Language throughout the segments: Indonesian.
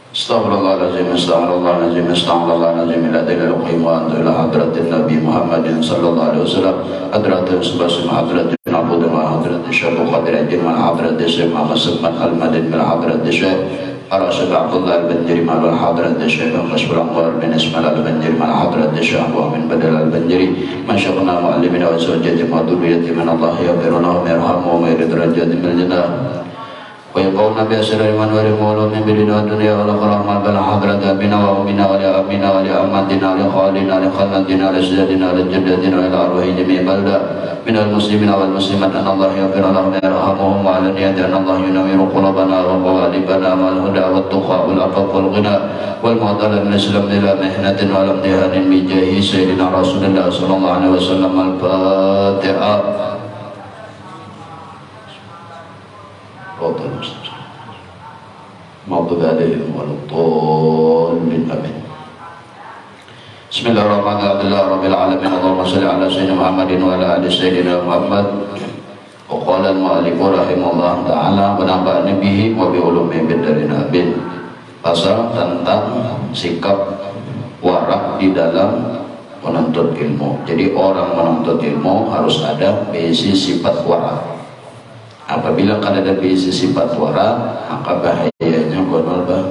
Astaghfirullahaladzim, astaghfirullahaladzim, astaghfirullahaladzim. La ilaha illallah ila hadratin Nabi Muhammadin sallallahu alaihi wasallam. Hadratin sebasim hadratin abud wa hadratin syarru qadratin wa hadratin syekh Muhammad al-Madin bil hadratin syekh Arashid Abdullah al-Banjiri mal hadratin syekh Mashhur Anwar bin Ismail al-Banjiri mal hadratin syekh Abu Amin Badal al-Banjiri masyaqna muallimina wa zawjati madhuriyati min Allah yaghfiruna wa yarhamu wa yuridrajati bil jannah. ويقولون بأسر من ورمولون من بدنا الدنيا والآخرة ما بين حضرة أبينا وأمنا ولأبينا ولأمتنا ولخالنا ولخالتنا ولسيدنا ولجدتنا إلى أرواح جميع بلدة من المسلمين والمسلمات أن الله يغفر لهم ويرحمهم وعلى نية أن الله ينور قلوبنا وقوالبنا والهدى والتقى والعفاف والغنى والمعطل من الإسلام إلى محنة ولا امتحان بجاه سيدنا رسول الله صلى الله عليه وسلم. الفاتحة. Maghdubi alaihim waladdallin. Amin. Bismillahirrahmanirrahim. Rabbil alamin. Allahumma shalli ala sayyidina Muhammadin wa ala ali sayyidina Muhammad. Wa qala al-mu'allif rahimahullah ta'ala wa nafa'ana bihi wa bi ulumihi bid-darin. Amin. Pasal tentang sikap warak di dalam menuntut ilmu. Jadi orang menuntut ilmu harus ada basic sifat warak. Apabila ada basic sifat warak, maka bahayanya gonol banar.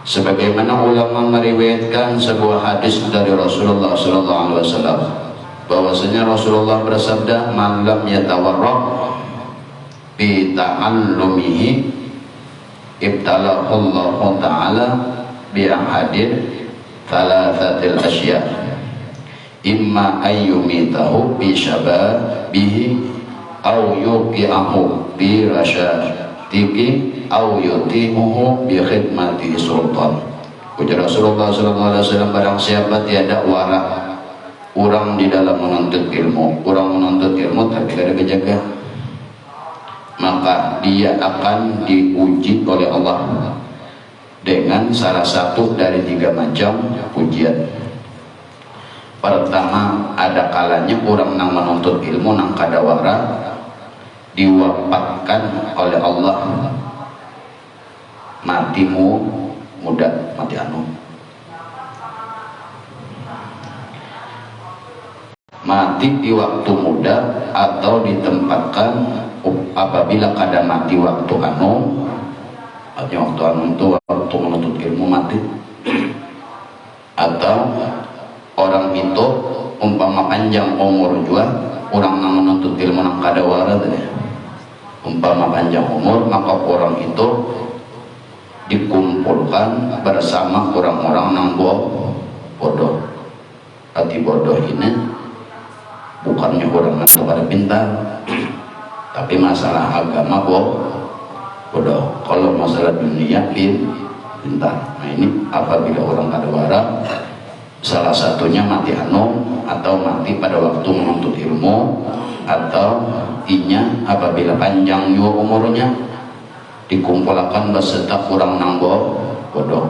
Sebagaimana ulama meriwayatkan sebuah hadis dari Rasulullah SAW, bahwasanya Rasulullah bersabda, "Man lam yatawarraq bi ta'allumihi ibtalahu Allah Ta'ala bi ahadin thalathatil asya'. Imma ayyumitahu bi syababihi au yuqi'ahu bi rasyatihi au yutimuhu bi khidmati sultan." Ujar Rasulullah SAW, barang siapa tiada warak orang di dalam menuntut ilmu, orang menuntut ilmu tapi tidak ada kejaga, maka dia akan diuji oleh Allah dengan salah satu dari 3 macam ujian. Pertama, ada kalanya orang yang menuntut ilmu nang kadawara diwafatkan oleh Allah, matimu muda, mati anu, mati di waktu muda, atau ditempatkan apabila kada mati waktu anu, artinya waktu anu itu waktu menuntut ilmu mati, atau orang itu umpama panjang umur juga, orang yang menuntut ilmu nang kadawara tadi, umpama panjang umur, maka orang itu dikumpulkan bersama orang-orang nang bodoh. Hati bodoh ini bukannya orang yang pada pintar, tapi masalah agama bodoh. Kalau masalah dunia pintar. Nah ini apabila orang kadawara, salah satunya mati anu, atau mati pada waktu menuntut ilmu, atau inya apabila panjang juga umurnya dikumpulkan beserta kurang nang bodoh,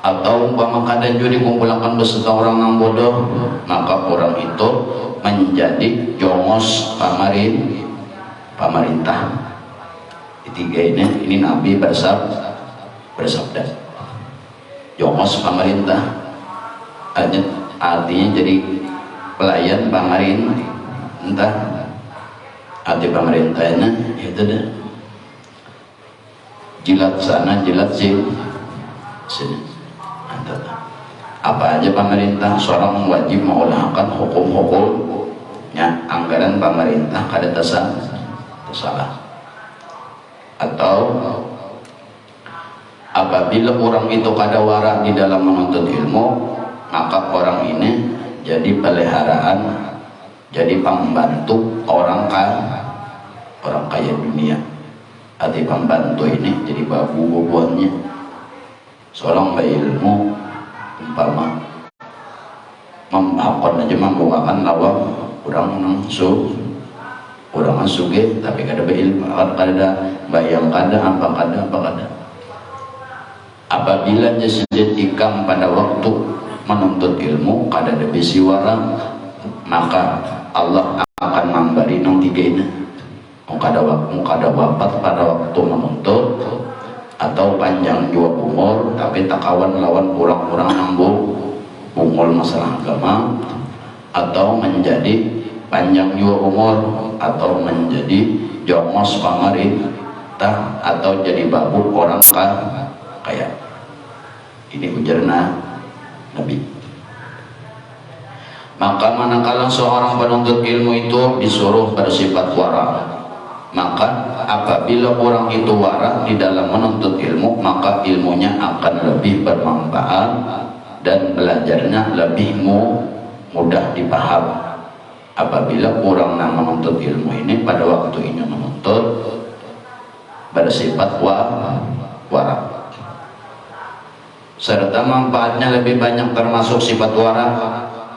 atau umpama kadang juga dikumpulkan beserta orang nang bodoh, maka orang itu menjadi jongos pemerintah. Ketiga ini Nabi bersabda jongos pemerintah, artinya jadi pelayan pemerintah. Arti pemerintahnya itu deh, jilat sana jilat sini. Apa aja pemerintah, seorang wajib menggunakan hukum-hukumnya. Anggaran pemerintah kada tersalah. Atau apabila orang itu kada warak di dalam menuntut ilmu, maka orang ini jadi peliharaan, jadi pembantu orang kaya dunia. Arti pembantu ini jadi babu-babuannya. Seorang berilmu umpama memhakon aja membawakan lawang orang suge tapi kada berilmu, kada bayang, kada apa kada. Apabila dia sedikam pada waktu menuntut ilmu kada ada bisi warang, maka Allah akan memberi nang 3 ini. mukada wafat pada waktu menuntut, atau panjang jua umur tapi tak kawan lawan kurang-kurang nambung umur masalah agama, atau menjadi panjang jua umur, atau menjadi jongos pamarintah, atau jadi babu orang kaya. Ini ujarna Nabi. Maka manakala seorang penuntut ilmu itu disuruh bersifat wara, maka apabila orang itu wara di dalam menuntut ilmu, maka ilmunya akan lebih bermanfaat dan belajarnya lebih mudah dipaham. Apabila orang yang menuntut ilmu ini pada waktu ini menuntut bersifat wara, serta manfaatnya lebih banyak, termasuk sifat wara.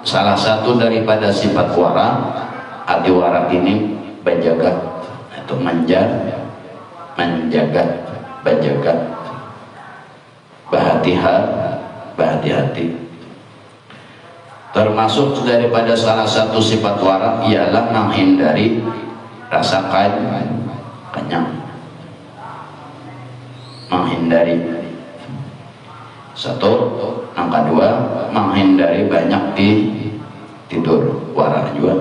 Salah satu daripada sifat wara, arti wara ini berjaga, atau menjaga, berhati-hati. Termasuk daripada salah satu sifat wara ialah menghindari rasa kenyang, menghindari satu. Yang kedua, menghindari banyak tidur. Wara juga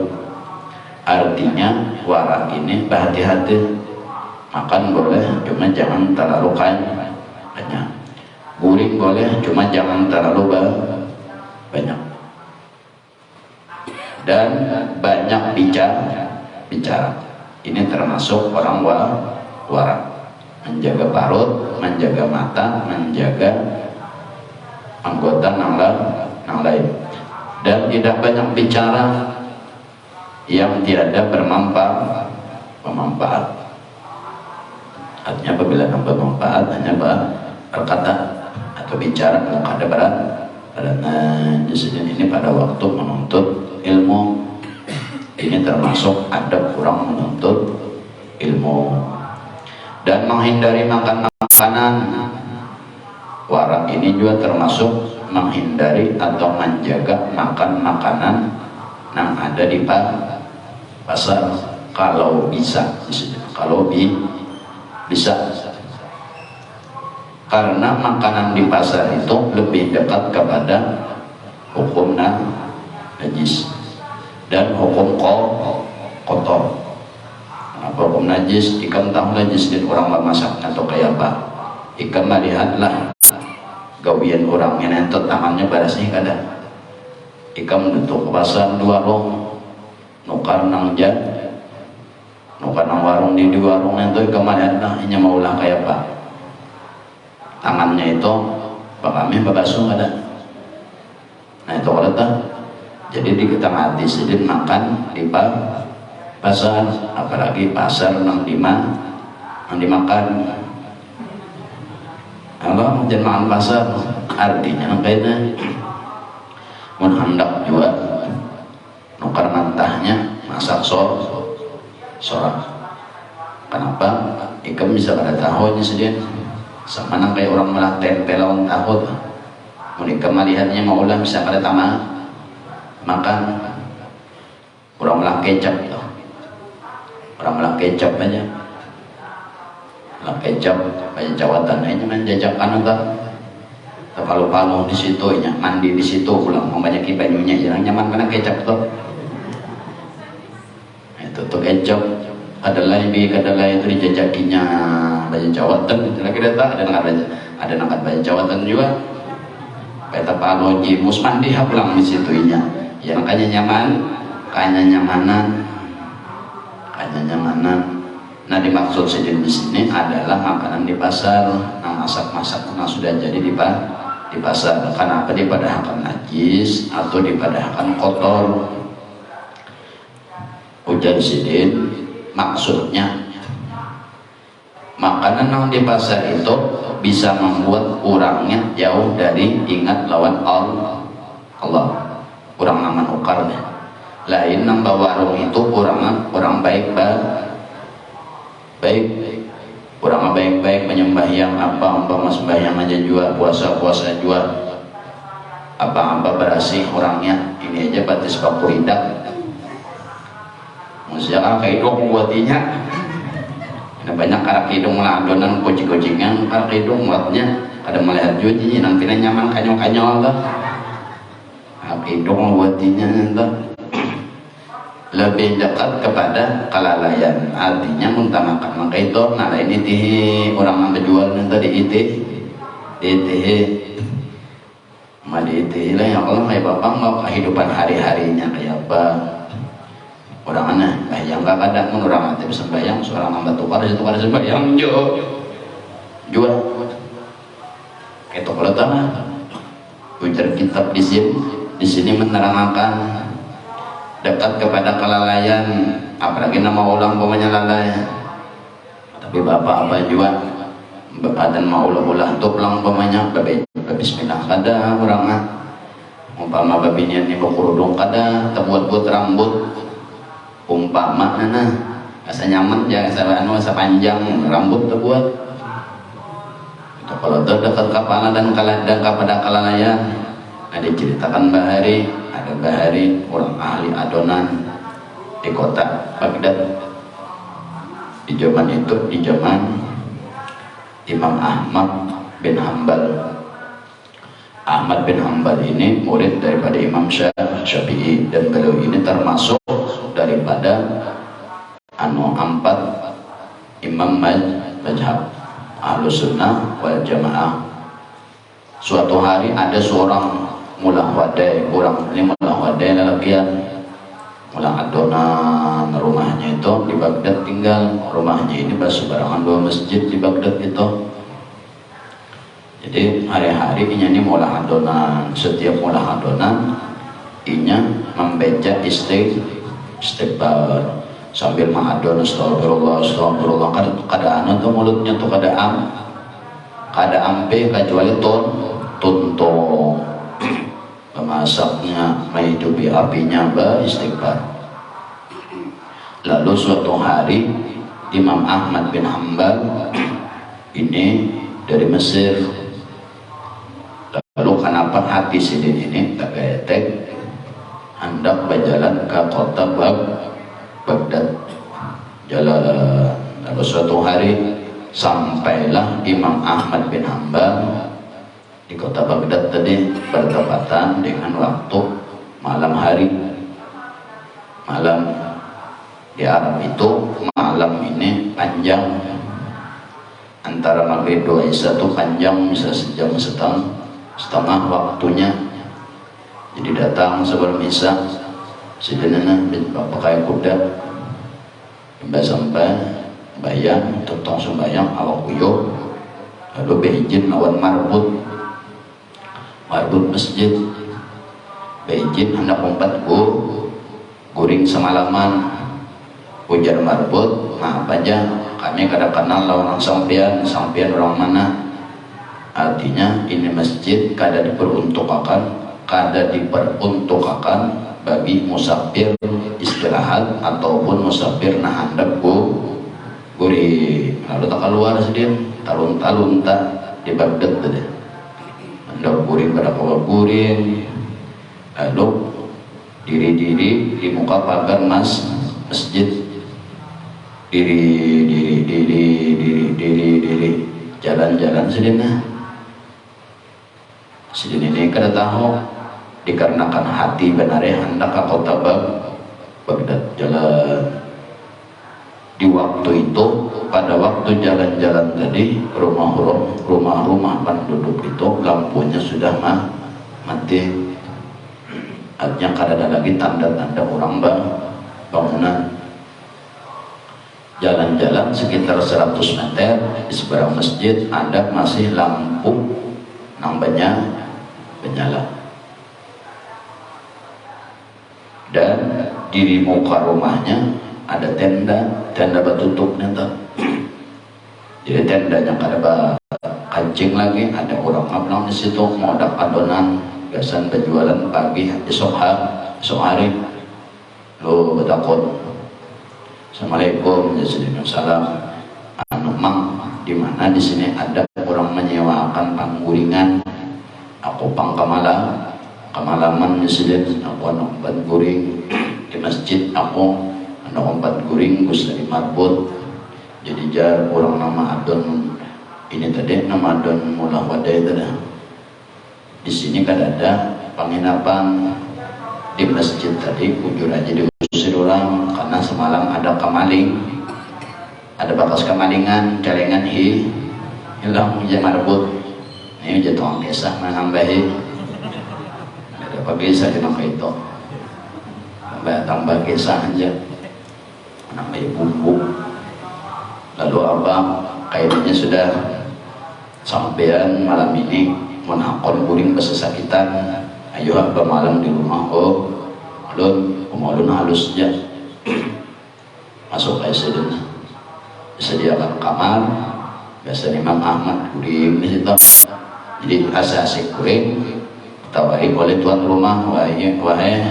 artinya wara ini berhati-hati. Makan boleh, cuma jangan terlalu banyak. Guring boleh, cuma jangan terlalu banyak. Dan banyak bicara. Ini termasuk orang wara. Menjaga parut, menjaga mata, menjaga anggota yang lain, dan tidak banyak bicara yang tiada bermanfaat. Artinya apabila bermanfaat hanya berkata atau bicara yang ada berat. Ini pada waktu menuntut ilmu, ini termasuk adab orang menuntut ilmu. Dan menghindari makan makanan wara ini juga termasuk menghindari atau menjaga makan makanan yang ada di pasar kalau bisa, bisa, karena makanan di pasar itu lebih dekat kepada hukum najis dan hukum kotor. Hukum najis, ikan tahu najis dan orang memasak atau kayak apa, ikan melihatlah gawian orang yang entot tangannya barasih kada ikam nutup pasar dua warung nukar nang warung di dua warung itu ikam melihatlah hanya maulah kayak apa tangannya itu kami babasuh kada. Nah itu kalau tak jadi di kita mati sedih makan di pasar, apalagi pasar nang dimakan. Allah jangan makan pasar, artinya kayaknya mun hendak juga nukar mentahnya masak sorak. Kenapa? Ikam bisa kada tahu nya sedih sama nang kayak orang malah tempe lawan tahu. Mun ikam melihatnya maulah bisa kada tamak makan. Orang malah kecap tuh, orang malah kecap aja. Kecap banyak jawatan ini menjajakan atau kalau di situ mandi di situ pulang mau banyak banyunya jangan nyaman karena kecap tuh itu tuh kecap adalah itu dijajakinya banyak jawatan itu lagi data ada nangkat banyak jawatan juga kata palo jimus mandi pulang di situ ya makanya nyamanan. Nah dimaksud di sini adalah makanan di pasar, nah masak-masak nah sudah jadi di pasar. Kenapa dipadahkan najis atau dipadahkan kotor? Ujar sidin maksudnya makanan yang di pasar itu bisa membuat orangnya jauh dari ingat lawan Allah. Orang nama nukarnya lain nambah warung itu orang baik orang baik-baik menyembahyang apa sembahyang aja juga puasa juga apa berasih orangnya ini aja batis papuridak maksudnya kayak dong buatinya Ini banyak karak hidung lah adonan kucing-kucingan karak hidung buatnya ada melihat juji nanti nyaman kanyol-kanyol lah karak hidung buatinya entah lebih dekat kepada kelalaian artinya mengutamakan maka itu nah ini tihi orang yang berjual nanti di tihi madi tihi lah ya Allah kayak bapak mau kehidupan hari-harinya kayak apa orang aneh yang gak kadang pun orang hati sembahyang seorang hamba tukar sembahyang jual itu kalau tahu ujar kitab di sini menerangkan dekat kepada kelalaian apalagi nama ulang pokoknya lalai tapi bapak apa juga badan mau ulah tuh pulang pokoknya bismillah kada orang umpama babinya ini berkerudung kada terbuat-buat rambut umpama nah asa nyaman ya asa panjang rambut terbuat itu kalau dekat kepala dan kepada kelalaian ada ceritakan Bahari ada Bahari orang ahli adonan di kota Baghdad di zaman itu di zaman Imam Ahmad bin Hanbal. Ahmad bin Hanbal ini murid daripada Imam Syafi'i dan beliau ini termasuk daripada empat imam mazhab Ahlus Sunnah wal Jamaah. Suatu hari ada seorang mulah wadai, orang ini mulah wadai lelakian mulah adonan rumahnya itu di Baghdad tinggal rumahnya ini berseberangan dua masjid di Baghdad itu jadi hari-hari ini mulah adonan setiap mulah adonan inya membaca istighfar sambil mengadon astagfirullah kada anu tuh mulutnya tuh kada ampe kecuali tuntung pemasaknya menghidupi apinya beristighfar. Lalu suatu hari Imam Ahmad bin Hanbal ini dari Mesir. Lalu kenapa hati sidin ini tak ketek hendak berjalan ke kota Baghdad jalan. Lalu suatu hari sampailah Imam Ahmad bin Hanbal di kota Baghdad tadi bertepatan dengan waktu malam hari. Malam di Arab itu malam ini panjang antara maghrib dua isya itu panjang bisa sejam setengah waktunya. Jadi datang sebelum isya sebenarnya pakai kuda sampai bayang tentang sembahyang awak uyuh lalu beijin lawan marbut masjid beijin hendak umpat guring semalaman ujar marbut maaf aja kami kada kenal lawan sampian orang mana artinya ini masjid kada diperuntukkan bagi musafir istirahat ataupun musafir nah hendak gurih lalu tak keluar sedih talun-talun tak di Baghdad tadi hendak guring pada kawal guring lalu diri di muka pagar masjid diri jalan-jalan sedih ini kada tahu dikarenakan hati benarnya hendak ke kota Baghdad jalan. Di waktu itu pada waktu jalan-jalan tadi rumah-rumah penduduk itu lampunya sudah mati artinya kada ada lagi tanda-tanda orang bangunan. Jalan-jalan sekitar 100 meter di seberang masjid ada masih lampu nambahnya menyala dan di muka rumahnya ada tenda bertutup nanti. Jadi tendanya kada kancing lagi, ada orang abang di situ mau dak adonan biasanya berjualan pagi esok hari lo bertakut Assalamualaikum salam mang di mana di sini ada orang menyewakan pangguringan aku kamalaman di sini aku anak guring di masjid aku anak 4 guring gus dari marbut Jadi jar orang nama adon ini tadi, nama adon Mullah Wadai tadi. Di sini kan ada penginapan di masjid tadi, ujur aja diusir orang karena semalam ada kamaling, ada bakas kamalingan, celengan hilang jangan rebut. Ini jatuh kisah menambahi, ada apa kisah di maka itu, tambah kisah aja, menambahi bumbu. Lalu abang kayaknya sudah sampean malam ini menakon kuring kesesakitan. Ayo abang malam di rumah. Oh, ulun halus aja. Masuk aja disediakan kamar. Biasa Imam Ahmad kuring di situ. Jadi asik kuring tawari oleh tuan rumah. Wahai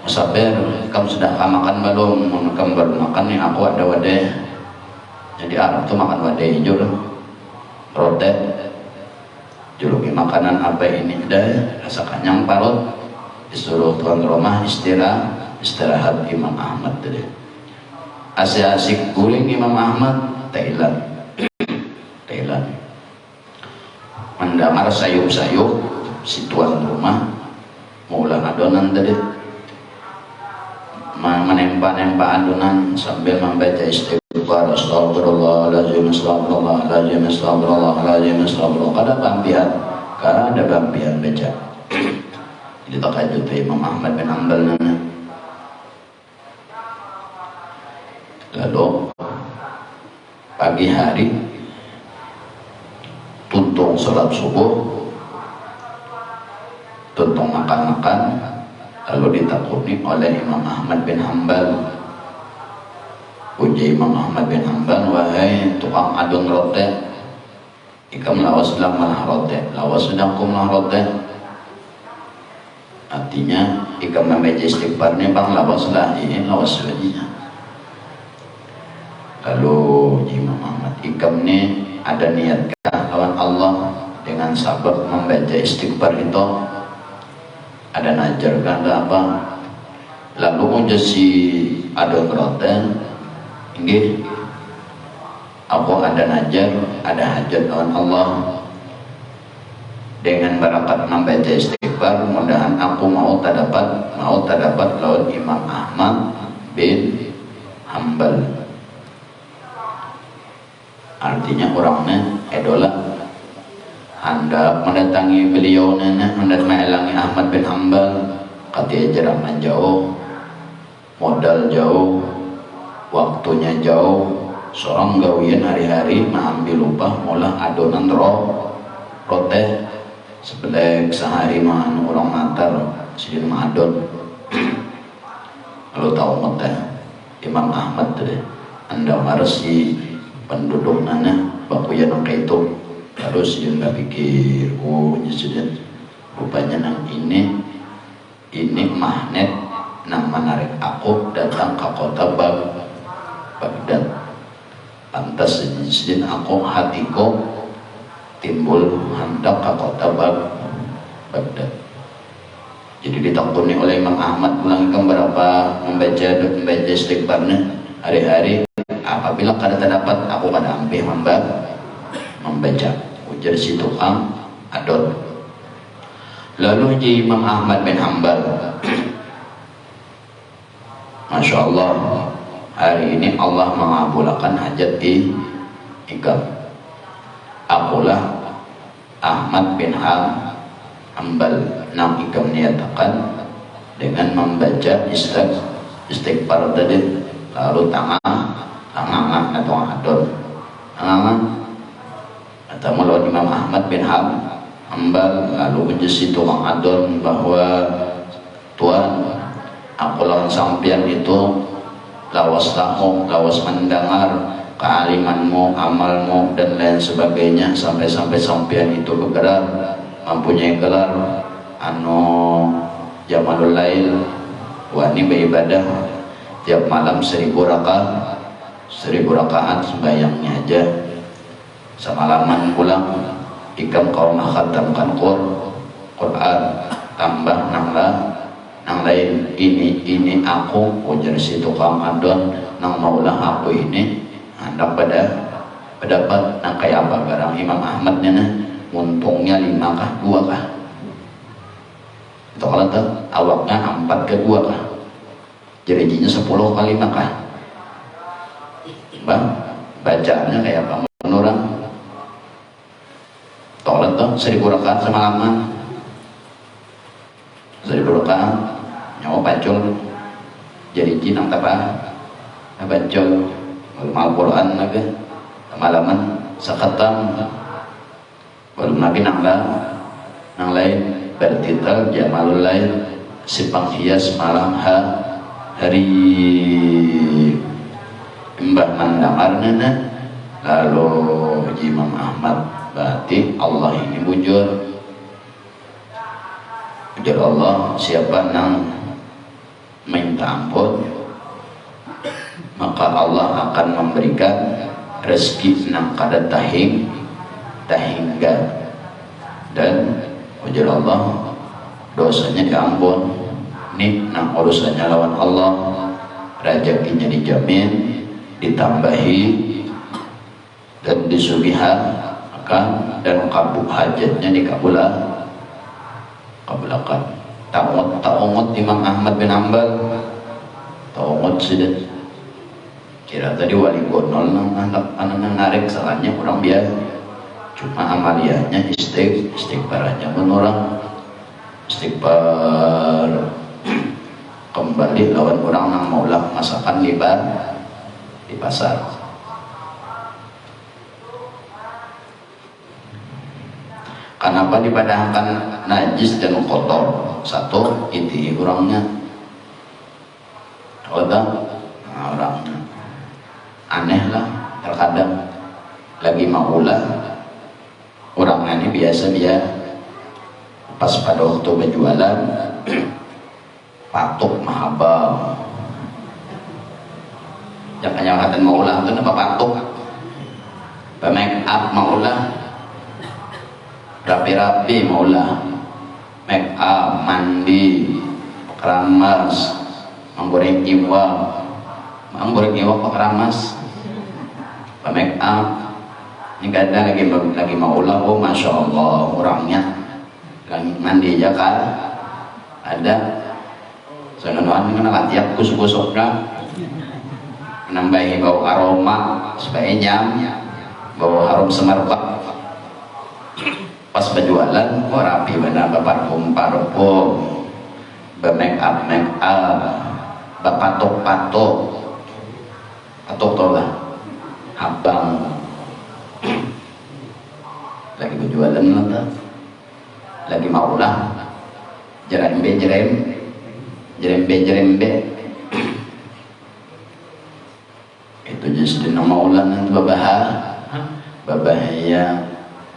musafir, kamu sudah makan belum? Kamu baru makan nih, aku ada wadah. Jadi Arab tuh makan wadah hijau, roti, juluki makanan apa ini dah, rasa kenyang parut. Disuruh tuan rumah istirahat Imam Ahmad tadi. Asik guling Imam Ahmad Thailand. Mendengar sayup-sayup si tuan rumah mulai adonan tadi, menempa adonan sambil membaca istighfar, astagfirullahaladzim, astagfirullahaladzim, astagfirullahaladzim, astagfirullahaladzim. Kada bampian baca. Jadi takajud Imam Ahmad bin Hanbal nana. Lalu pagi hari tuntung sholat subuh, tuntung makan-makan, lalu ditakuni oleh Imam Ahmad bin Hanbal. Uji Imam Ahmad bin Hanbal, wahai tukang adon rote, ikam lawas sedang malah rote, lawas sedang kum malah rote. Artinya ikam membaca istighfar ini bang lawas lah, ini lawas wajibnya. Lalu Imam Ahmad, ikam ini ada niatkah lawan Allah dengan sabab membaca istighfar itu? Ada najar kan ada apa? Lalu menjadi adon rote. Ini aku ada najar, ada hajat lawan Allah. Dengan barakat membaca istighfar, mudahan aku mau terdapat lawan Imam Ahmad bin Hanbal. Artinya orangnya idola. Anda mendatangi beliau nana, mendatangi Ahmad bin Hanbal, katanya jaraknya jauh, modal jauh, waktunya jauh, seorang gawian hari-hari mengambil upah mulah adonan rote sebelek sehari mahan orang matar sidin mahadon. Lalu tahu mata Imam Ahmad tadi, Anda marsi penduduk nana bakuya nang itu. Terus dia nggak pikir, oh nyesudin rupanya nang ini magnet nang menarik aku datang ke kota Baghdad. Pantas nyesudin aku hatiku timbul hendak ke kota Baghdad. Jadi ditakuni oleh Imam Ahmad pulang ke berapa membaca istighfarnya hari-hari. Apabila kada terdapat aku kada ambil membaca ujar si tukang adon. Lalu Imam Ahmad bin Hanbal, Masya Allah, hari ini Allah mengabulkan hajat ikam. Akulah Ahmad bin Hanbal nam ikam niatakan dengan membaca istighfar tadi. Lalu tangan atau adon atau melawan Imam Ahmad bin Hanbal. Lalu menjadi tukang adon bahwa Tuhan, aku lawan sampian itu lawas mendengar kealimanmu, amalmu dan lain sebagainya, sampai sampian itu bergerak mempunyai gelar Jamalul Lail, wani beribadah tiap malam 1000 rakaat sembahyangnya aja. Semalaman pulang ikam kau menghatamkan Quran, tambah nang lain ini aku ujar si tukang adon nang maulah aku ini nyandak pada pendapat nah kayak apa barang Imam Ahmadnya nah untungnya 5 kah 2 kah itu kalau tuh awaknya 4 ke 2 kah jadinya 10 kali 5 kah bang bacaannya kayak apa menurut tolong tuh 1000 rakaat semalaman 1000 rakaat nyawa pacul jadi jinang apa bacol Al-Quran lagi malaman sakatam belum nabi nang lain bertitel jamalul lain simpang hias malam hari Mbah Mandamarna lalu Imam Ahmad berarti Allah ini bujur Allah siapa nang minta ampun maka Allah akan memberikan rezeki nang kada tahingga dan ujar Allah dosanya diampun nih nang urusannya lawan Allah rezekinya dijamin ditambahi dan disugihan akan dan kabul hajatnya dikabulakan ta'ungut Imam Ahmad bin Hanbal ta'ungut sudah kira tadi wali gonol anak narik salahnya kurang biasa cuma amaliyahnya istighfar aja menurang istighfar kembali lawan orang nang maulah masakan di pasar kenapa dipadahkan najis dan kotor satu itu orangnya orangnya aneh lah terkadang lagi maulah orang ini biasa dia pas pada waktu berjualan patuk mahabal jangan kata maulah itu apa patuk make up maulah rapi-rapi maulah make up mandi keramas menggoreng iwa keramas make up ini kadang lagi maulah oh masya Allah orangnya lagi mandi aja kan ada senuan dengan latihan kusuk-kusuk menambahi bau aroma supaya nyam bau harum semerbak pas berjualan oh rapi benar parfum make up patok tolah habang lagi berjualan lah lagi maulah jerembe itu jenis maulah nanti babahaya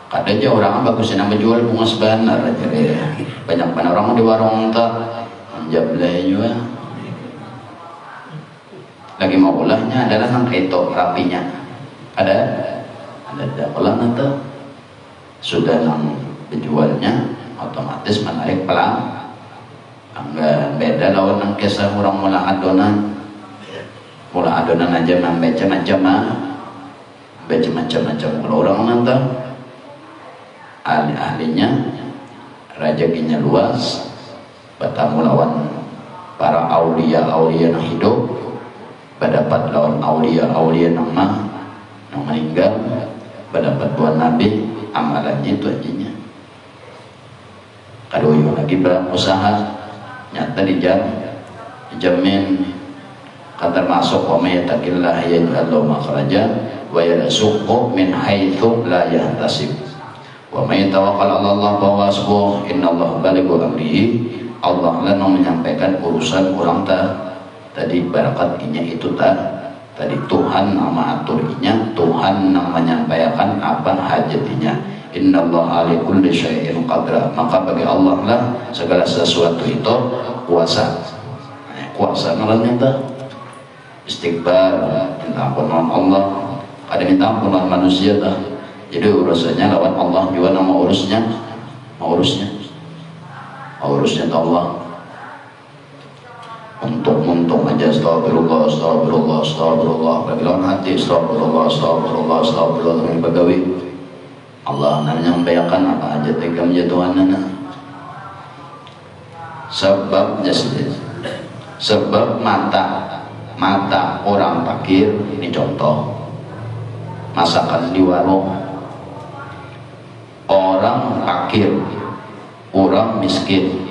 kadangnya orang bagusnya nama jual bunga sebenar jadi banyak orang di warung tak menjablah juga lagi maulahnya adalah nang itu rapinya ada olah nanti sudah nang dijualnya otomatis menarik pelang enggak beda lawan nang kisah orang mula adonan aja membaca macam kalau orang nanti ahli-ahlinya rezekinya luas bertemu lawan para aulia yang hidup berdapat lawan aulia yang meninggal berdapat buat nabi amalannya itu aja kadoyo lagi berusaha nyata dijamin kan termasuk wa may yattaqillah yaj'al lahu makhraja wa yarzuqhu min haitsu la yahtasib wa may tawakkal 'ala Allah fa huwa hasbuh innallaha balighu amrihi. Allah lah yang menyampaikan urusan orang tadi barakatnya itu tadi Tuhan nama aturnya, Tuhan yang menyampaikan apa hajatinya. Innallaha ala kulli syai'in qadir. Maka bagi Allah lah segala sesuatu itu kuasa ngalanya istighfar minta ampunan Allah ada minta ampunan manusia jadi urusannya lawan Allah juga nama urusnya Allah untuk untung aja astagfirullah astagfirullah astagfirullah bagi lawan hati astagfirullah astagfirullah astagfirullah ini bagawi Allah namanya membayangkan apa aja tega menjatuhannya sebab jasad sebab mata orang fakir. Ini contoh masakan di warung orang fakir, orang miskin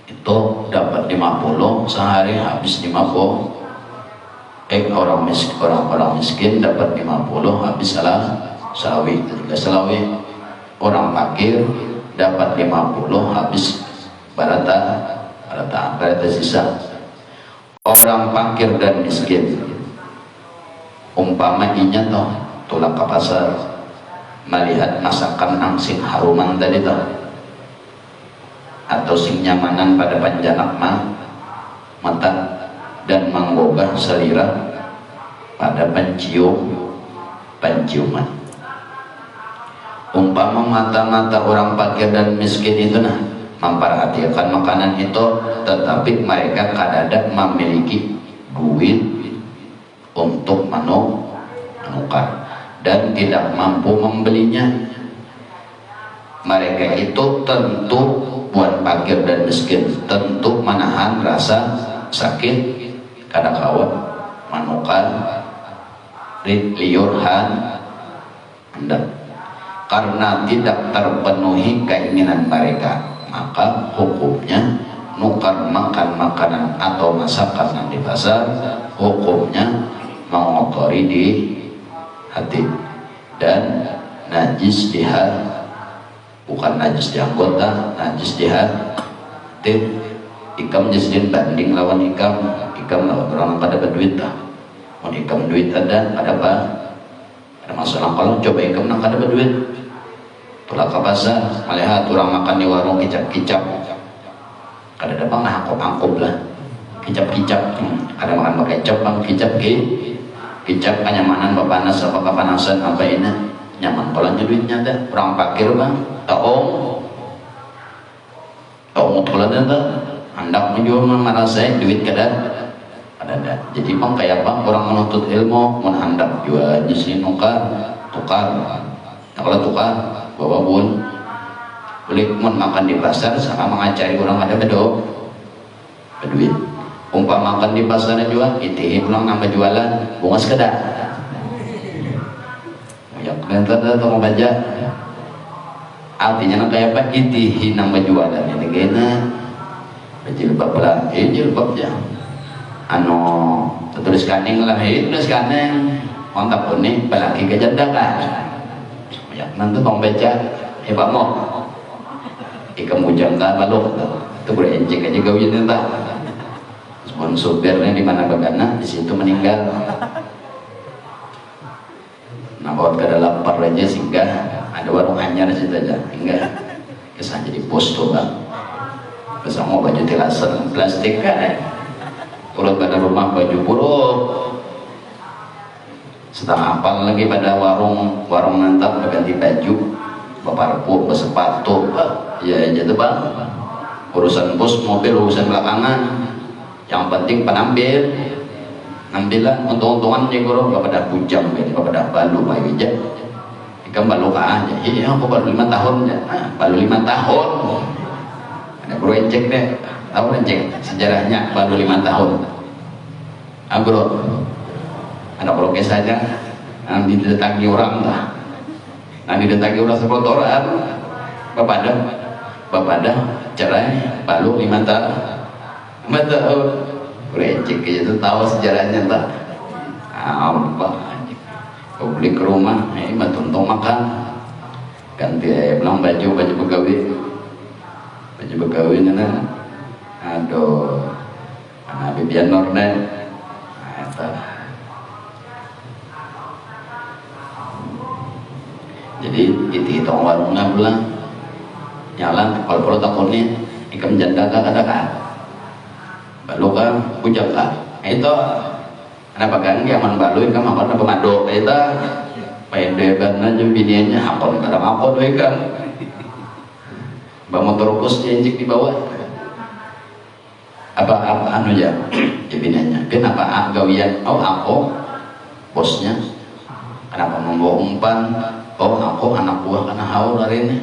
itu dapat 50 sehari habis 50 orang miskin dapat 50 habis salawi ketika salawi. Orang fakir dapat 50 habis barata sisa. Orang fakir dan miskin umpama inya toh tulak ke pasar melihat masakan angsing haruman tadi toh atau sing nyamanan pada panjanak mata dan menggogah selera pada penciuman. Umpama mata-mata orang fakir dan miskin itu memperhatikan makanan itu, tetapi mereka kadang memiliki duit untuk menukar dan tidak mampu membelinya. Mereka itu tentu buat fakir dan miskin tentu menahan rasa sakit kadang kawan menukar liurhan hendak karena tidak terpenuhi keinginan mereka, maka hukumnya nukar makan makanan atau masakan yang di pasar hukumnya mengotori di hati dan najis di hati, bukan najis di anggota, najis di hati. Ikam jasdin banding lawan ikam lawan orang kada berduit dah. Mau ikam duit ada apa? Ada masalah kalau coba ikam nak kada berduit. Tulak ke pasar, melihat orang makan di warung kicap-kicap. Kada ada bang angkop lah. Kicap-kicap. Kada makan pakai kecap bang kicap kenyamanan papanas apa kepanasan apa ini nyaman polanya duitnya dah. Orang fakir bang tahu mutulannya dah hendak menjual merasa duit kada ada. Jadi bang kayak bang orang menuntut ilmu mau hendak jual di sini tukar kalau tukar bawa bun boleh mau makan di pasar sama mengacari orang ada berduit. Umpama makan di pasar jual itu pulang nambah jualan bunga sekedar ya bentar atau baca artinya kayak apa itihi nambah jualan ini kena jilbab lah jilbabnya tulis kaning lah tulis kaning mantap ini pelaki kejandakan ya nanti tong baca hebat mau ikam ujang ka balok itu boleh encik aja gawin entah supirnya di mana bagana di situ meninggal. Nah bawa ke dalam lapar aja sehingga ada warung anyar di situ aja hingga kesan jadi pos tuh bang. Bersama baju tilasan plastik kan. Kalau pada rumah baju buruk setengah apal lagi pada warung nantap ganti baju baparpur bersepatu ya jadi bang urusan pos mobil urusan belakangan. Yang penting penampilan untung-untungan je guru kepada bujang kepada balu bayi je ikan balu aja iya aku baru 5 tahun ya baru 5 tahun ada guru cek deh tahu cek sejarahnya baru 5 tahun bro ada prokes saja nanti didatangi orang lah nanti didatangi orang sekotoran bapak ada cerai baru 5 tahun mata recek itu tahu sejarahnya tak apa kau beli ke rumah untuk makan ganti pulang baju begawi nana aduh bibian norne jadi itu warungnya pulang nyala kalau takunnya ikam janda kata balu kan bujang lah itu kenapa kan yang balu kan makan apa mado itu pede karena jembiniannya hakon kadang hakon kan bawa motor bus jenjik di bawah apa anu ya jebinanya kenapa gawian aku bosnya kenapa membawa umpan aku anak buah karena haur hari ini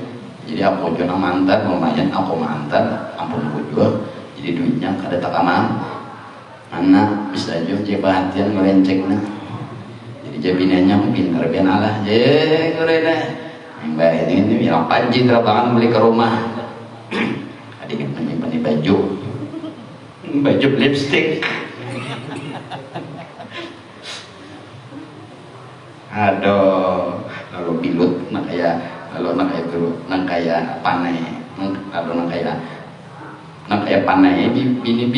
jadi aku juga mantan lumayan aku mantan ampun aku juga jadi duitnya kada tak aman anak bisa juga cek perhatian ngelenceknya jadi jebinanya pintar biar Allah ngurena mbak ini bilang panji terabangan beli ke rumah adik menyimpan baju lipstick aduh lalu bilut nak kayak panai lalu nak kayak panai bini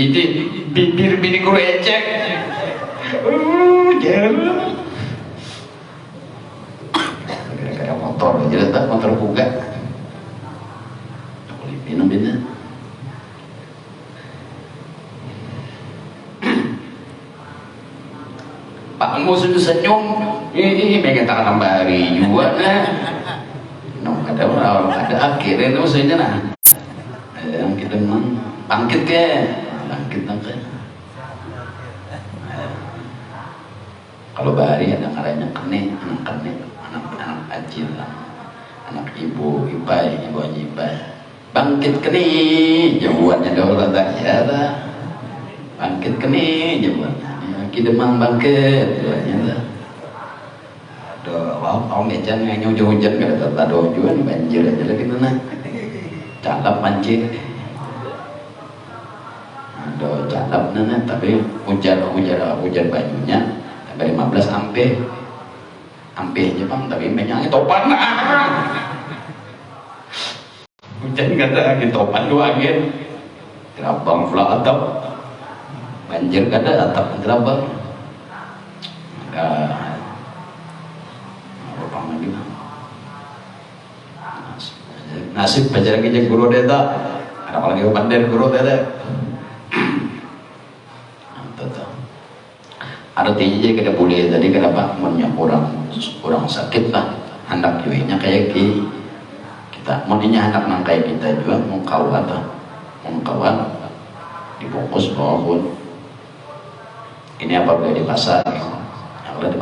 ku ecek jauh gara-gara motor jadi tak motor buka aku minum bina Pak musuh senyum ini pengen tak nambah hari juga nah ada akhirnya musuhnya nah yang kita memang bangkit kalau bahari ada karanya kene anak kecil anak ibu ibai bangkit kene jawabannya daulat ya bangkit kene jawabannya kita mang bangkit aduh wow mejan nganyo hujan kada tado juga banjir aja lagi mana calap banjir aduh calap nana tapi hujan banyunya sampai 15 ampe aja bang tapi menyangnya topan hujan kata angin topan dua angin gerabang pula atap banjir kada atap gerabang ada apa lagi nasib baca lagi jeung guru deta ada apa lagi pandai guru deta artinya jadi kada boleh tadi kenapa mennya orang sakit lah hendak juinya kayak kita moninya hendak nang kayak kita juga mau kawan dibungkus bawah ini apabila di pasar kalau di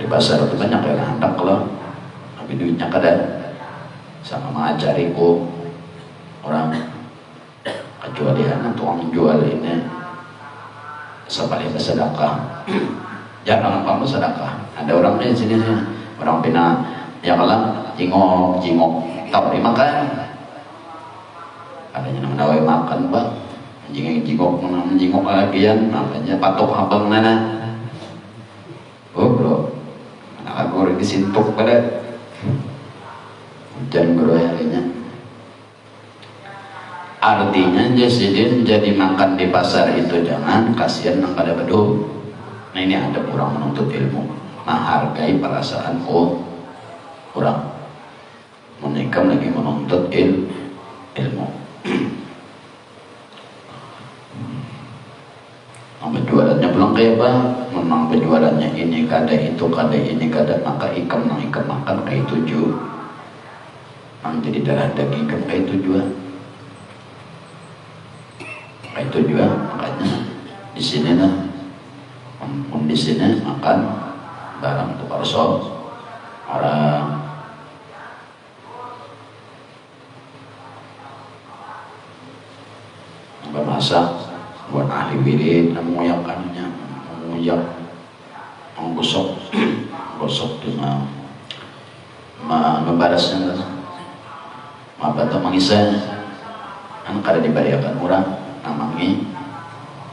pasar itu banyak yang hendak kalau tapi duitnya kada sama mengajariku orang kecuali anak tukang jual ini sebaliknya sedekah jangan kamu sedekah ada orang di sini orang pina ya kalau jingok tak dimakan adanya namanya makan bang jingok lagian namanya patok abang nana bro anak aku disintuk pada hujan bro ya kayaknya artinya jadi makan di pasar itu jangan kasihan nang kada bedo nah ini ada kurang menuntut ilmu menghargai perasaan orang menikam lagi menuntut ilmu penjualannya belum kayak apa memang penjualannya ini kada itu kada ini kada maka ikan makan kayak tujuh jadi darah daging ikan kayak tujuan itu juga makanya di sini di sini makan barang tukar orang masak buat ahli wirid menguyak kanunya menguyak menggosok dengan membarasnya apa tuh mengisah kan kada dibariakan orang namanya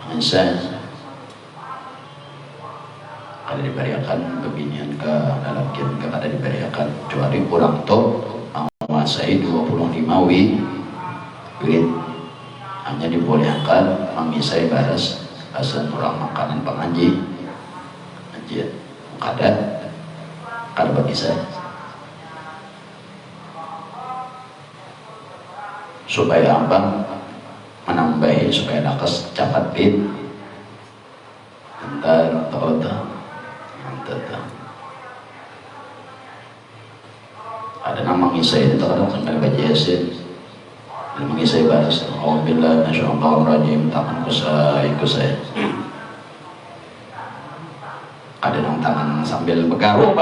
mengisah kada dibariakan kebinian ke dalam kian kada dibariakan kecuali orang tuh menguasai 25 wirid hanya dibolehkan mengisai baras asal orang makanan pengaji kada bagi saya supaya abang menambahi supaya nakas capat pin antar ada nama ngisai itu kadang sampai baca yasin Mengisai baris. Alhamdulillah, nasya'Allah tangan kusai. Ada yang tangan sambil bergaruh.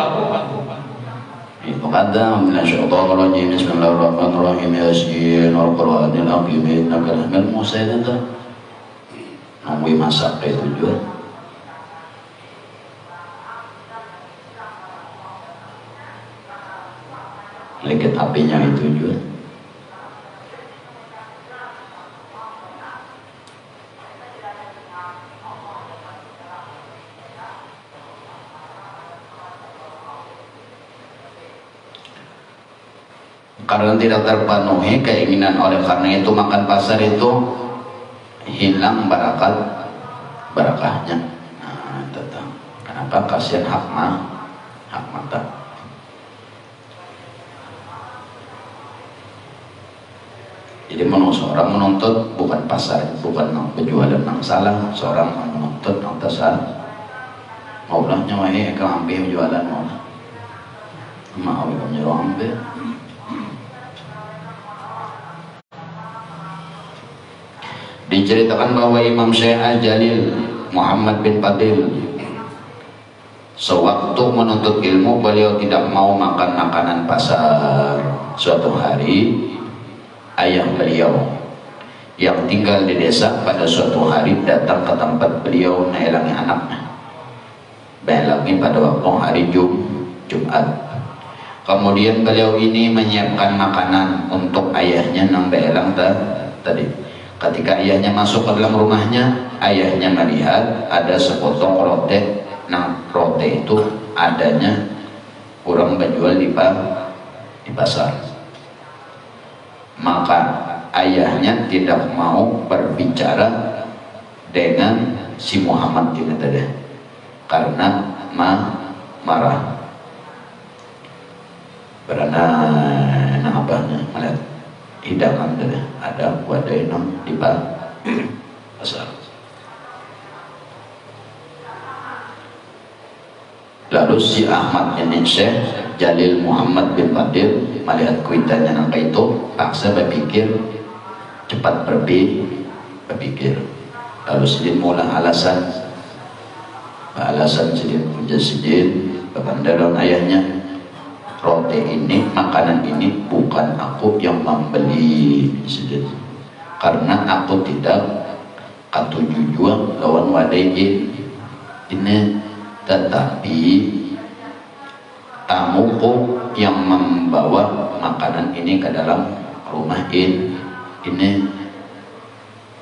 Itu kata nasya'Allah bismillahirrahmanirrahim yasin wal-Qur'anil hakim innaka laminal mursalin. Nunggu masak itu juga. Leket apinya itu juga. Karena tidak terpenuhi keinginan, oleh karena itu makan pasar itu hilang barakahnya. Nah, tetap. Kenapa? Kasihan hak mata. Jadi seorang menuntut bukan pasar, bukan penjualan yang salah, seorang menuntut yang salah. Maulah nyawahi kalau ambil penjualan mau menyuruh ambil. Diceritakan bahwa Imam Syekh Jalil Muhammad bin Fadil sewaktu menuntut ilmu beliau tidak mau makan makanan pasar. Suatu hari ayah beliau yang tinggal di desa pada suatu hari datang ke tempat beliau menelangi anaknya. Menelangi pada waktu hari Jumat. Kemudian beliau ini menyiapkan makanan untuk ayahnya yang belang tadi. Ketika ayahnya masuk ke dalam rumahnya, ayahnya melihat ada sepotong roti. Nah, roti itu adanya orang menjual di pasar. Maka ayahnya tidak mau berbicara dengan si Muhammad ini tadi, karena marah. Karena abahnya melihat hidangan tadi ada wadah di pasar. Lalu si Ahmad ini Syekh Jalil Muhammad bin Fadil melihat kuitannya nangka itu, paksa berpikir, cepat berpikir. Lalu sidin mula alasan sidin puja sidin kepada ayahnya, roti ini, makanan ini bukan aku yang membeli sidin, karena aku tidak katuju jual lawan wadah ini, tetapi tamuku yang membawa makanan ini ke dalam rumah ini.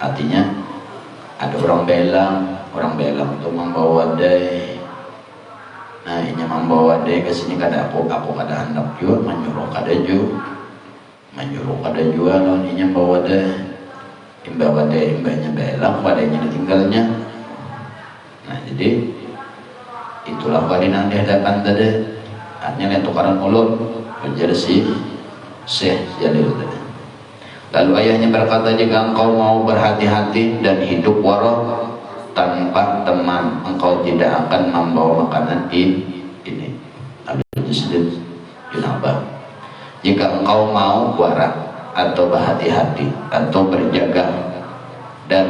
Artinya ada orang belang untuk membawa wadah. Nah, ini membawa wadah ke sini kada aku kada hendak jual, menyuruh kada jual, ini membawa wadah. Imbahnya belang, wadahnya ditinggalnya. Nah, jadi itulah walinan di hadapan tadi. Hanya yang tukaran mulut menjadi si Syekh Jalil tadi. Lalu ayahnya berkata, jika engkau mau berhati-hati dan hidup wara tanpa teman, engkau tidak akan membawa makanan ini. Nabi Sidin bin Abah, jika engkau mau wara atau berhati-hati atau berjaga, dan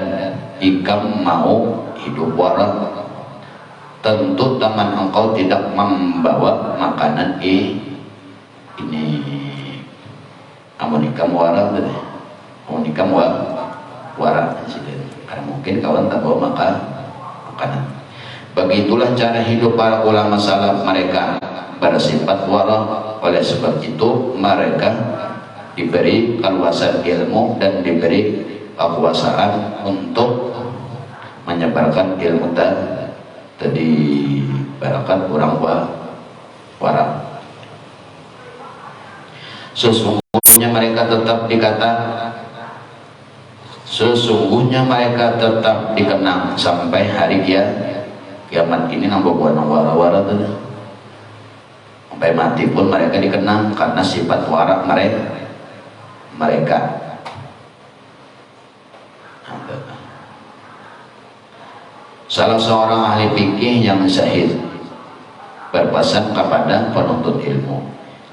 jika mau hidup wara, tentu teman engkau tidak membawa makanan ini. Amonikam wara tadi, amonikam wara karena mungkin kawan tak bawa makanan. Begitulah cara hidup para ulama salaf, mereka bersifat wara. Oleh sebab itu mereka diberi keluasan ilmu dan diberi kekuasaan untuk menyebarkan ilmu tadi, barakan orang wara. Sesungguhnya mereka tetap dikenang sampai hari kiamat ini. Nambah buah wara tadi sampai mati pun mereka dikenang karena sifat wara mereka. Salah seorang ahli fikih yang syahid berpesan kepada penuntut ilmu,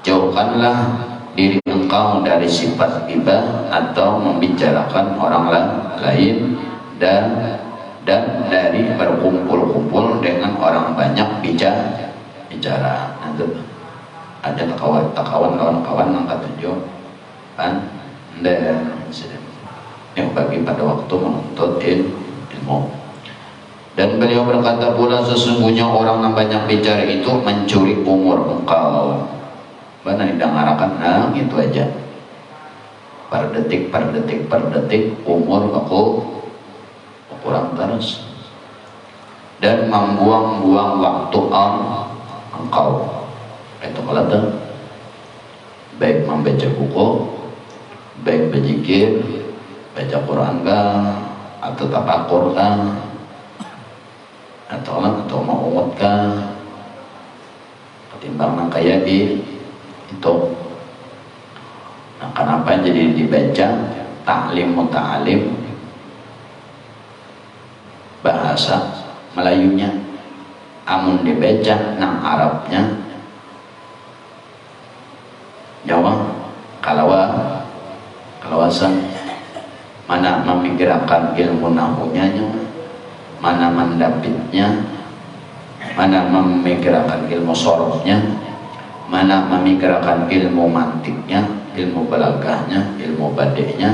jauhkanlah diri engkau engkau dari sifat ghibah atau membicarakan orang lain dan dari berkumpul-kumpul dengan orang banyak bicara. Nanti ada kawan-kawan angkat tujuh kan dan yang bagi pada waktu menuntut ilmu. Dan beliau berkata pula, sesungguhnya orang yang banyak bicara itu mencuri umur engkau. Mana didangarakan, nah gitu aja. Per detik umur aku kurang terus. Dan membuang-buang waktu engkau. Itu kalau tuh baik membaca buku, baik berzikir, baca Quran kah, atau tafakur kah, atau mau umut kah, ketimbang nang kayak itu. Nah, kenapa jadi dibaca ta'lim muta'alim bahasa Melayunya, amun dibaca nang Arabnya Jawa kalawasan mana memikirkan ilmu nahunya, mana mendapitnya, mana memikirkan ilmu sorofnya, mana memikirkan ilmu mantiknya, ilmu balagahnya, ilmu badainya,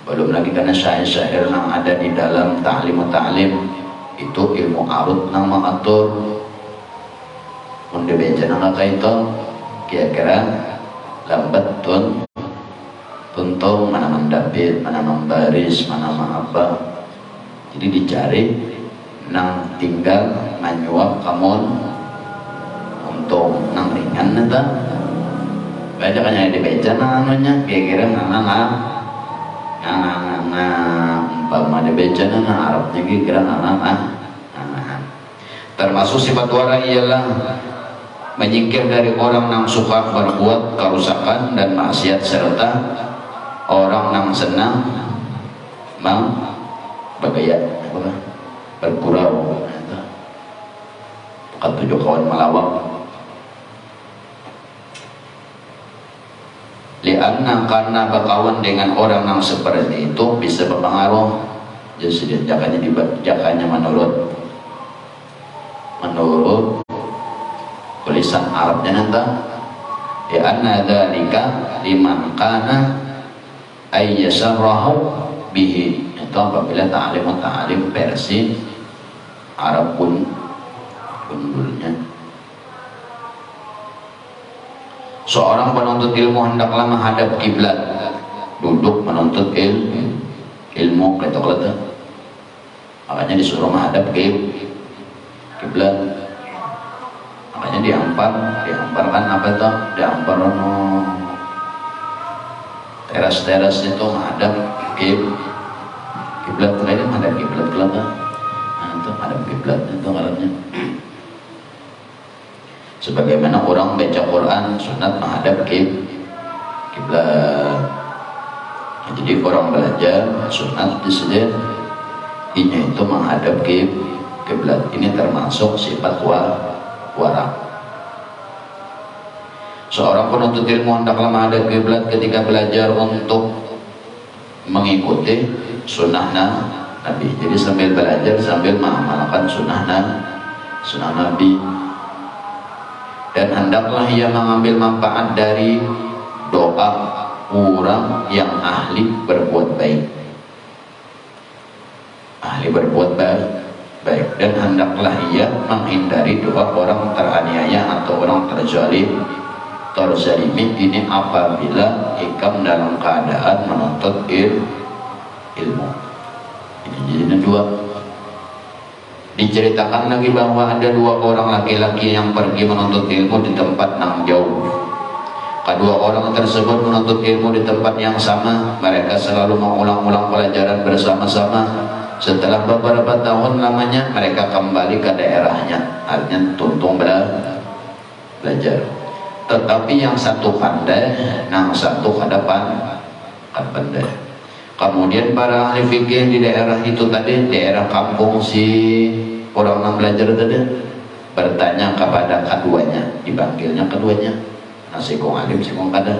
belum lagi karena syair-syair yang ada di dalam ta'lim itu ilmu arut nang mengatur mendebeja nang itu kira-kira lambat tuntung mana mendapit, mana membaris, mana apa. Jadi dicari nang tinggal manyuap kamu untuk nang ringan neta baca kan yang dibaca namanya kira-kira umpama dibaca nang Arabnya kira-kira termasuk sifat wara ialah menyingkir dari orang yang suka berbuat kerusakan dan maksiat serta orang yang senang bergaya bergurau bukan tujuh kawan melawak lianna karena berkawan dengan orang yang seperti itu bisa berpengaruh jadi jakanya menurut tulisan Arabnya nanti lianna dzalika liman kana ayyasarrahu bihi itu apabila ta'lim versi Arab gundulnya. Seorang penuntut ilmu hendaklah menghadap kiblat, duduk menuntut ilmu kata makanya disuruh menghadap kiblat. Makanya diamparkan apa itu? Diampar teras-teras itu menghadap kiblat. Kayaknya menghadap kiblat kelapa. Nah itu menghadap kiblat itu kalanya. Sebagaimana orang baca Quran sunat menghadap kiblat. Jadi orang belajar sunat disediakan ini itu menghadap kiblat. Ini termasuk sifat wara. Seorang penuntut ilmu hendaklah menghadap kiblat ketika belajar untuk mengikuti sunnah Nabi. Jadi sambil belajar sambil mengamalkan sunnah Nabi. Dan hendaklah ia mengambil manfaat dari doa orang yang ahli berbuat baik. Ahli berbuat baik. Dan hendaklah ia menghindari doa orang teraniaya atau orang terzalimi ini apabila ikam dalam keadaan menuntut ilmu. Ini jadi dua. Diceritakan lagi bahwa ada dua orang laki-laki yang pergi menuntut ilmu di tempat yang jauh. Kedua orang tersebut menuntut ilmu di tempat yang sama. Mereka selalu mengulang-ulang pelajaran bersama-sama. Setelah beberapa tahun lamanya mereka kembali ke daerahnya. Artinya tuntung belajar. Tetapi yang satu pandai, yang satu pandai. Kemudian para ahli fikih di daerah itu tadi, daerah kampung si orang yang belajar tadi bertanya kepada keduanya, dipanggilnya keduanya, nah si kong alim si kong kada.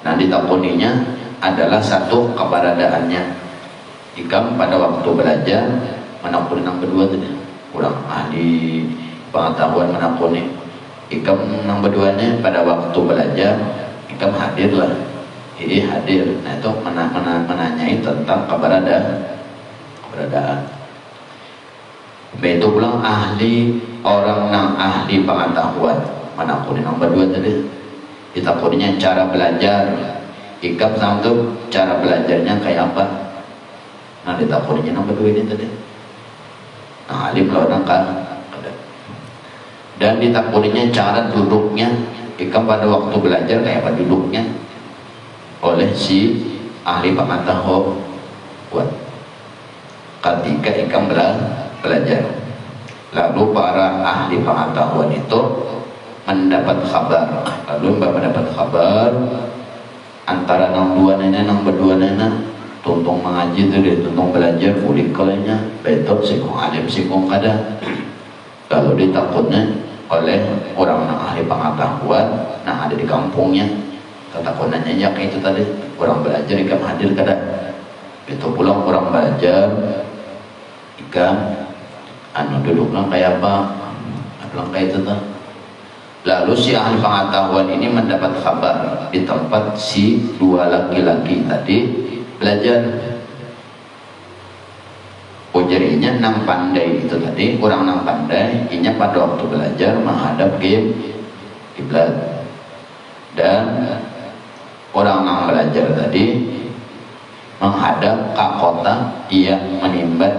Nah ditakuninya adalah satu keberadaannya. Ikam pada waktu belajar menakuni yang kedua tadi kurang ahli pengetahuan menakuni. Ikam yang keduanya pada waktu belajar ikam hadirlah, hadir. Nah itu menanyai tentang keberadaan. Begitu pulang ahli orang yang ahli pengetahuan menakuni yang kedua tadi. Ditakuninya cara belajar. Ikam satu cara belajarnya kayak apa? Nah ditakuninya yang kedua ini tadi. Nah alim lah orang kan. Dan ditakuninya cara duduknya. Ikam pada waktu belajar kayak apa duduknya oleh si ahli pengetahuan ketika ikam belajar. Lalu para ahli pengetahuan itu mendapat kabar. Lalu mendapat kabar antara nang dua nenek nang berdua nenek tuntung mengaji tu dia tuntung belajar kulit kalanya betul sikung alim sikung kada. Lalu ditakutnya oleh orang yang ahli pengetahuan nah ada di kampungnya takunannya ya kayak itu tadi orang belajar ikam hadir kada. Itu pulang orang belajar ikam duduknya kayak apa bilang kayak itu tuh. Lalu si ahli pengetahuan ini mendapat kabar di tempat si dua laki-laki tadi belajar. Jadinya nang pandai itu tadi kurang nang pandai inya pada waktu belajar menghadap kiblat. Dan orang nang belajar tadi menghadap ke kota ia menimba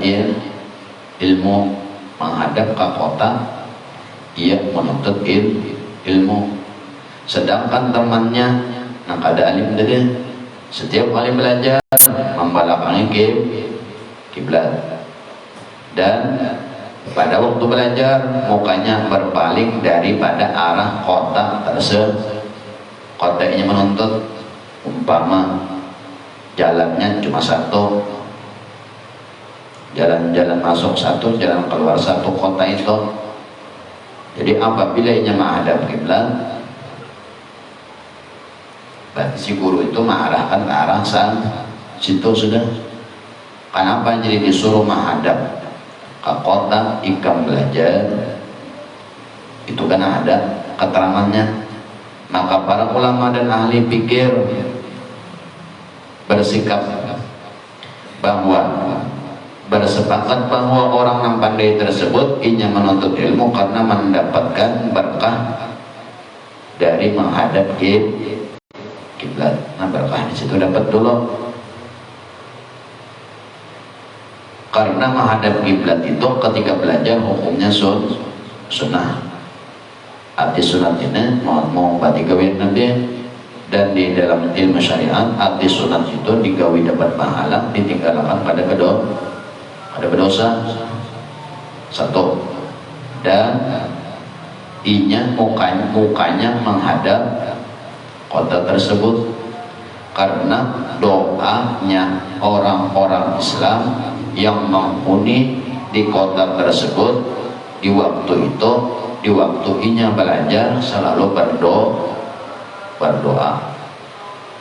ilmu, menghadap ke kota ia menuntut ilmu. Sedangkan temannya nang kada alim tadi setiap kali belajar membelakangi kiblat. Dan pada waktu belajar mukanya berpaling daripada arah kota tersebut. Kotanya menuntut umpama jalannya cuma satu, jalan masuk satu, jalan keluar satu kota itu. Jadi apabila ia menghadap kiblat, berarti si guru itu mengarahkan ke arah situ sudah. Kenapa jadi disuruh menghadap ke kota ikam belajar? Itu kan ada keterangannya. Maka para ulama dan ahli pikir bersikap bahwa bersepakat bahwa orang yang pandai tersebut ingin menuntut ilmu karena mendapatkan berkah dari menghadap kiblat. Nah berkah di situ dapat dulu. Karena menghadap kiblat itu ketika belajar hukumnya sunnah. Arti sunat ini mau bati gawin nanti. Dan di dalam ilmu syariat arti sunat itu digawi dapat pahala, ditinggalkan pada berdosa. Satu. Dan mukanya menghadap kota tersebut karena doanya orang-orang Islam yang menghuni di kota tersebut di waktu itu, di waktu inya belajar selalu berdoa.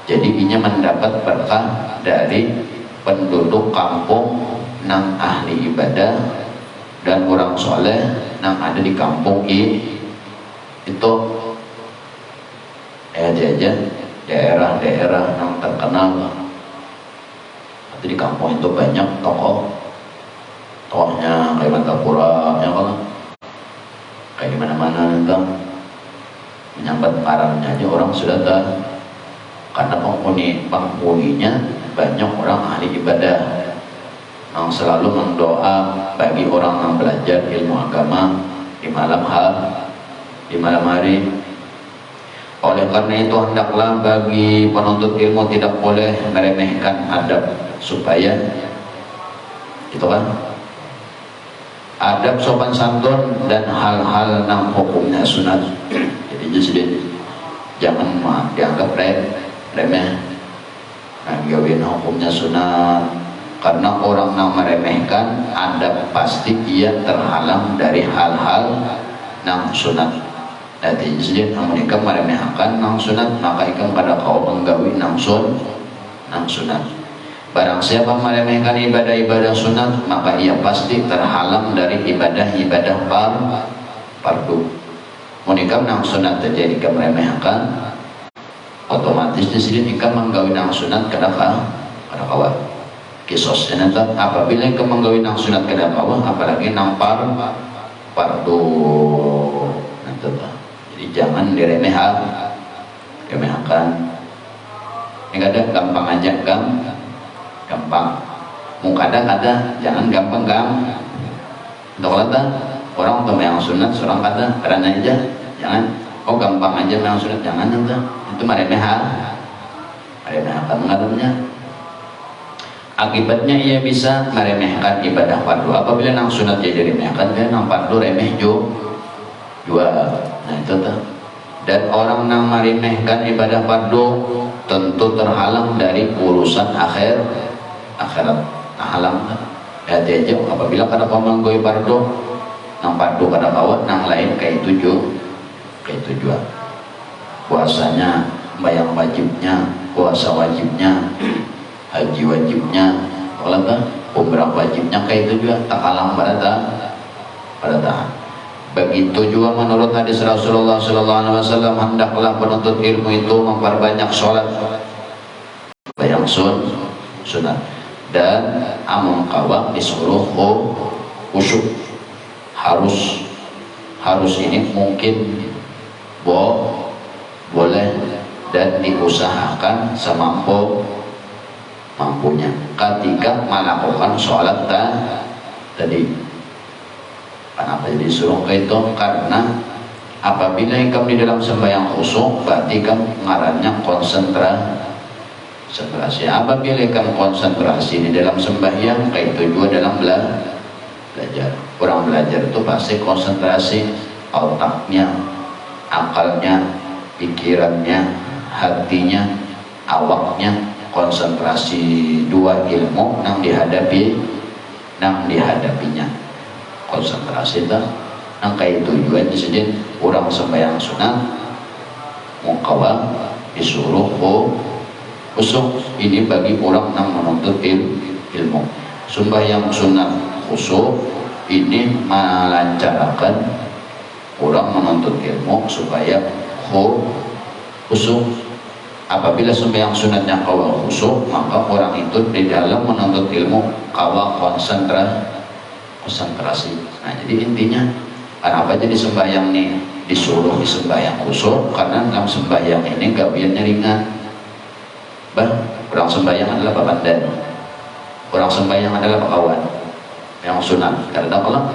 Jadi inya mendapat berkah dari penduduk kampung nang ahli ibadah dan orang soleh nang ada di kampung itu. Aja daerah-daerah yang terkenal atau di kampung itu banyak tokohnya kayak Mantapura ya kan, kayak di mana-mana tentang menyambat parangnya aja orang sudah tahu karena penghuninya banyak orang ahli ibadah yang selalu mendoa bagi orang yang belajar ilmu agama di malam hari. Oleh karena itu hendaklah bagi penuntut ilmu tidak boleh meremehkan adab, supaya itu kan adab sopan santun dan hal-hal yang hukumnya sunat. Jadi jangan dianggap remeh. Nah, gawin hukumnya sunat karena orang yang meremehkan adab pasti ia terhalang dari hal-hal yang sunat. Dadi jadi namun ikam meremehakan nang sunat maka ikam pada kau menggawi nang sunat. Barang siapa meremehkan ibadah-ibadah sunat maka ia pasti terhalang dari ibadah-ibadah fardu. Mun ikam nang sunat terjadi ikam meremehkan, otomatis di sini ikam menggawi nang sunat kada kawan. Kisosnya nanti apabila ikam menggawi nang sunat kada kawan, apalagi nang fardu nanti. Jadi jangan diremehkan. Yang ada gampang aja gampang. Mungkada jangan gampang. Untuk orang tuh yang sunat seorang kata karena aja jangan. Oh gampang aja yang sunat jangan nanti. Itu meremehkan mengadanya. Akibatnya ia bisa meremehkan ibadah fardu. Apabila nang sunat jadi diremehkan, kan nang fardu remeh jual. Nah itu tuh. Dan orang yang meremehkan ibadah fardu tentu terhalang dari urusan akhirat. Halang. Hati aja apabila kada kau menggawi fardu, nang fardu kada kawat, nang lain kayak tujuan. Puasanya, bayang wajibnya, puasa wajibnya, haji wajibnya, umrah wajibnya kayak tujuan tak halang pada tahan. Begitu juga menurut hadis Rasulullah SAW, hendaklah penuntut ilmu itu memperbanyak sholat bayang sunat dan amun kawa disuruh khusyuk. Harus ini mungkin boleh dan diusahakan semampunya ketika melakukan sholat tadi. Kenapa jadi disuruh itu? Karena apabila ikam di dalam sembahyang khusyuk berarti ikam ngarannya konsentrasi. Apabila ikam konsentrasi di dalam sembahyang kayak itu juga dalam belajar. Orang belajar itu pasti konsentrasi otaknya, akalnya, pikirannya, hatinya, awaknya, konsentrasi dua ilmu nang dihadapinya. Konsentrasi itu nang kayak tujuan disini orang sembahyang sunat mukawa disuruh khusyuk. Ini bagi orang yang menuntut ilmu. Sembahyang sunat khusyuk ini melancarkan orang menuntut ilmu supaya khusyuk. Apabila sembahyang sunatnya kawa khusyuk, maka orang itu di dalam menuntut ilmu kawa konsentrasi. Nah jadi intinya kenapa jadi sembahyang nih disuruh di sembahyang khusyuk? Karena dalam sembahyang ini gawiannya ringan. Orang sembahyang adalah babandan, orang sembahyang adalah pakawan yang sunat. Karena kalau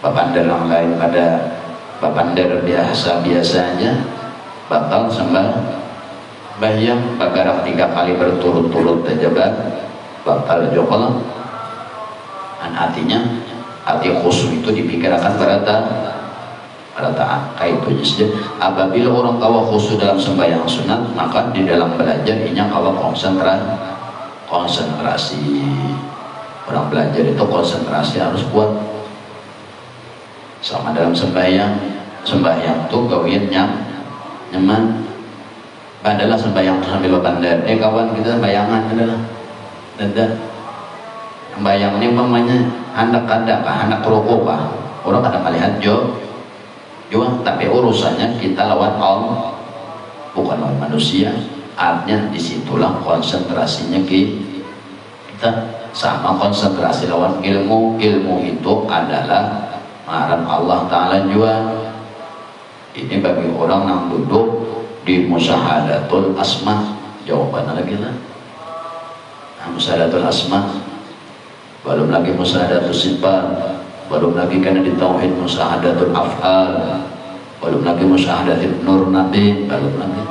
babandan yang lain pada babandan biasa-biasanya batal sembahyang bagarak 3 kali berturut-turut aja batal juga. Dan artinya hati khusyuk itu dipikirkan pada taat kayak itu saja. Apabila orang kawa khusyuk dalam sembahyang sunat, maka di dalam belajar inya kawa konsentrasi. Orang belajar itu konsentrasi harus kuat. Sama dalam sembahyang itu gawian nyaman. Adalah sembahyang sambil bandar. Kawan kita sembayangan adalah bayang ini umpamanya hendak rokok kah orang kadang melihat juga tapi urusannya kita lawan Allah bukan lawan manusia. Artinya disitulah konsentrasinya kita sama konsentrasi lawan ilmu itu adalah ngaran Allah Ta'ala juga. Ini bagi orang yang duduk di musyahadatul asma. Jawabannya lagi lah musyahadatul asma, belum lagi musyahadatul sifat, belum lagi karena di tauhid musyahadatul af'al, belum lagi musyahadatul nur nabi, belum lagi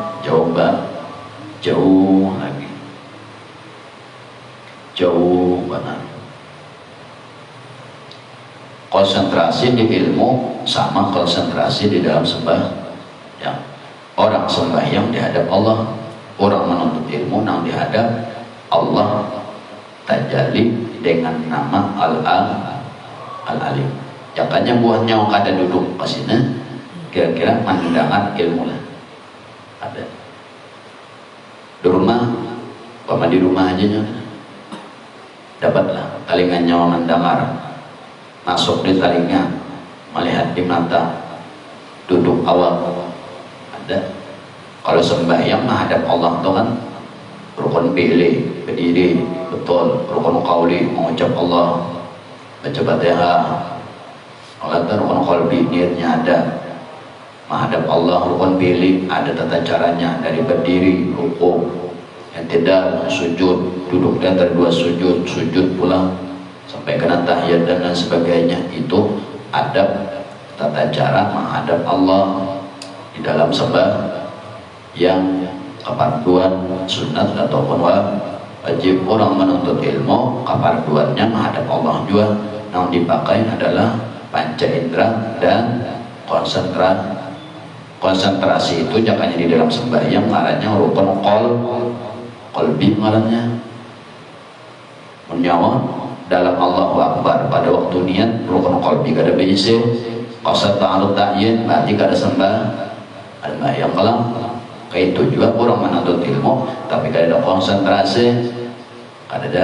jauh banget. Konsentrasi di ilmu sama konsentrasi di dalam sembahyang. Orang sembahyang dihadap Allah, orang menuntut ilmu nang dihadap Allah tajalli dengan nama Al-Alim. Jakanya buahnya kada duduk ke sini kira-kira mendengar ilmu lah. Ada di rumah, bapak di rumah aja dapatlah telinga nyawa mendengar, masuk di telinga, melihat di mata, duduk awal. Ada. Kalau sembahyang menghadap Allah itu kan rukun fi'li, berdiri betul, rukun qauli, mengucap Allah, baca Fatihah. Kalau itu rukun qalbi, niatnya ada, menghadap Allah. Rukun fi'li ada tata caranya, dari berdiri, rukuk, yang tidak sujud, duduk di antara dua sujud, sujud pula sampai kena tahiyat dan lain sebagainya. Itu adab tata cara menghadap Allah di dalam yang keparduan sunat ataupun wajib. Orang menuntut ilmu keparduannya menghadap Allah juga. Yang dipakai adalah panca indera dan konsentrasi. Itu jangannya di dalam sembahyang ngarannya rukun qalbi, ngarannya menyawa dalam Allahu Akbar pada waktu niat rukun qalbi kada bisa. Qasad ta'arud ta'yin berarti kada sembahyang. Kalau kayak itu juga orang menuntut ilmu tapi kada ada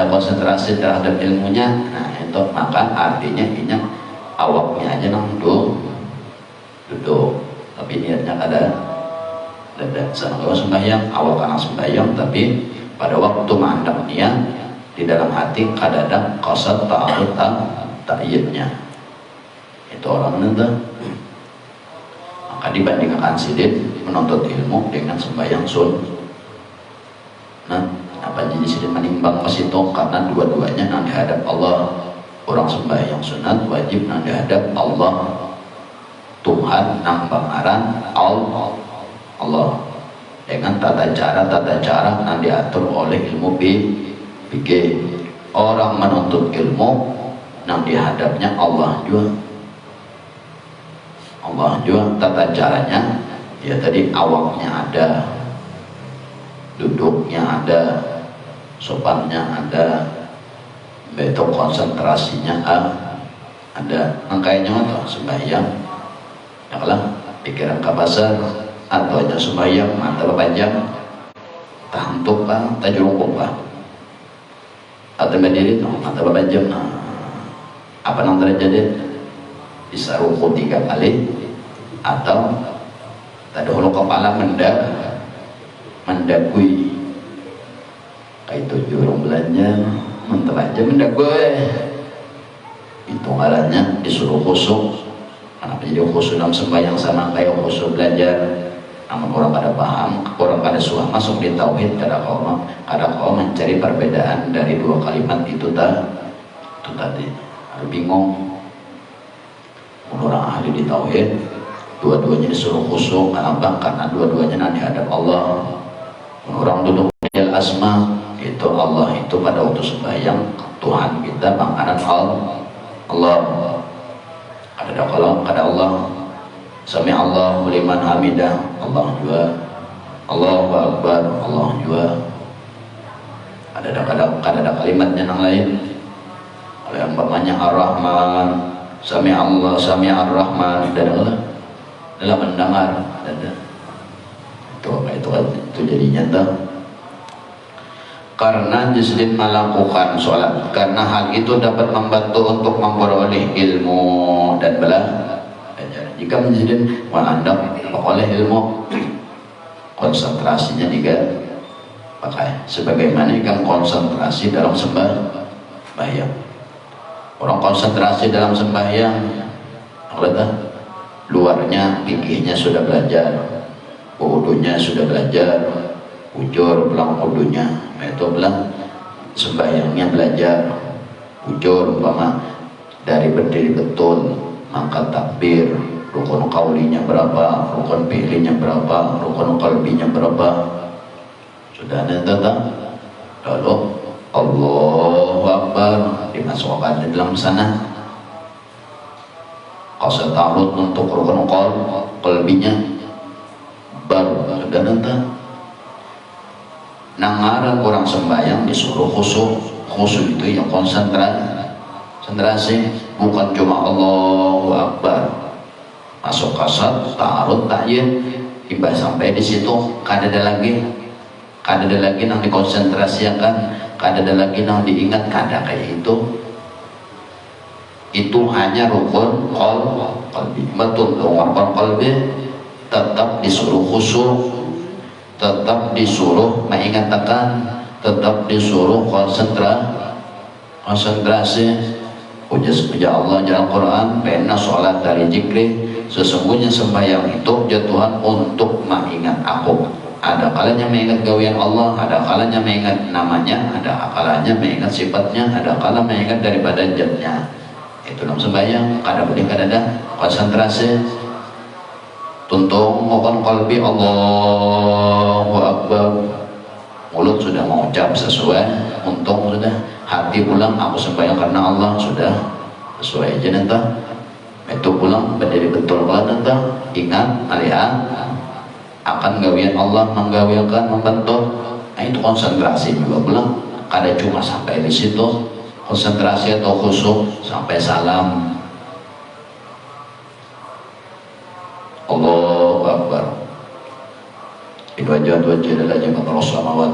konsentrasi terhadap ilmunya. Nah itu maka artinya ini awaknya aja nang duduk tapi niatnya kada kalau sembahyang awak anak sembahyang tapi pada waktu mandang niat di dalam hati kada ada qasad ta'arud ta'yinnya. Itu orang itu. Maka dibandingkan sidin menuntut ilmu dengan sembahyang nah apa jadi sidin menimbang ke situ karena dua-duanya nang dihadap Allah. Orang sembahyang sunat wajib nang dihadap Allah, Tuhan nang pangaran Allah dengan tata cara nang diatur oleh ilmu fikih. Orang menuntut ilmu nang dihadapnya Allah juga tata caranya ya tadi awaknya ada, duduknya ada, sopannya ada, betul konsentrasinya ada. Makanya tuh sembahyang janganlah pikiran kabasar atau aja sembahyang mata panjang tahantuk pak tajurungkuk pak atau berdiri tuh mata panjang. Nah apa yang terjadi? Bisa ruku 3 kali atau tadi hulu kepala mendagui kayak itu jurung belanja menteraja mendagui. Itu ngarannya disuruh khusyuk. Kenapa jadi khusyuk dalam sembahyang sama kayak khusyuk belajar? Namun orang pada paham, orang pada suah masuk di tauhid kada kau mencari perbedaan dari dua kalimat itu tadi. Ada bingung. Orang ahli di tauhid dua-duanya disuruh khusyuk. Kenapa? Karena dua-duanya nanti hadap Allah. Orang duduk di asma itu Allah itu pada waktu sembahyang Tuhan kita pangaran Allah. Kada Allah sami Allahu liman hamidah Allah juga, Allahu Akbar Allah juga. Ada kalimatnya yang lain. Kalau yang umpamanya Ar-Rahman Sami Allah, Sami Ar-Rahman, dalam mendengar, itu jadinya tuh. Karena jisdin melakukan sholat, karena hal itu dapat membantu untuk memperoleh ilmu dan belajar. Jika jisdin melandang oleh ilmu, konsentrasinya juga pakai. Sebagaimana ikan konsentrasi dalam sembahyang. Orang konsentrasi dalam sembahyang, luarnya fikihnya sudah belajar, wudunya sudah belajar, ujur pulang wudunya, itu bilang sembahyangnya belajar, ujur umpama dari berdiri betul, mangkat takbir, rukun qaulinya berapa, rukun fi'linya berapa, rukun qalbinya berapa, sudah ada tentang lalu Allahu Akbar dimasukkan di dalam sana. Qasad ta'arud untuk rukun qalbinya baru sudah nanti. Nangaran orang sembahyang disuruh khusyuk itu yang konsentrasi bukan cuma Allahu Akbar masuk kasar ta'arud ta'yin imbah sampai di situ kada ada lagi yang dikonsentrasikan, kada ada lagi yang diingat, kada kayak itu hanya rukun qalbi. Betul, rukun qalbi tetap disuruh khusyuk, tetap disuruh mengingatkan, tetap disuruh konsentrasi. Puja Allah dalam Quran, pena sholat dari zikri, sesungguhnya sembahyang itu ya Tuhan untuk mengingat aku. Ada kalanya mengingat gawian Allah, ada kalanya mengingat namanya, ada kalanya mengingat sifatnya, ada kalanya mengingat daripada zatnya. Itu dalam sembahyang, kada boleh kada ada konsentrasi. Tuntung mohon qalbi Allahu Akbar, mulut sudah mengucap sesuai, untung sudah hati pulang aku sembahyang karena Allah, sudah sesuai aja nanti. Itu pulang berdiri betul banget nanti, ingat melihat akan gawian Allah, menggawiakan, membentuk. Nah itu konsentrasi juga pulang, kada cuma sampai di situ konsentrasi atau khusyuk sampai salam Allahu Akbar. Itu aja adalah jemaah Rasulullah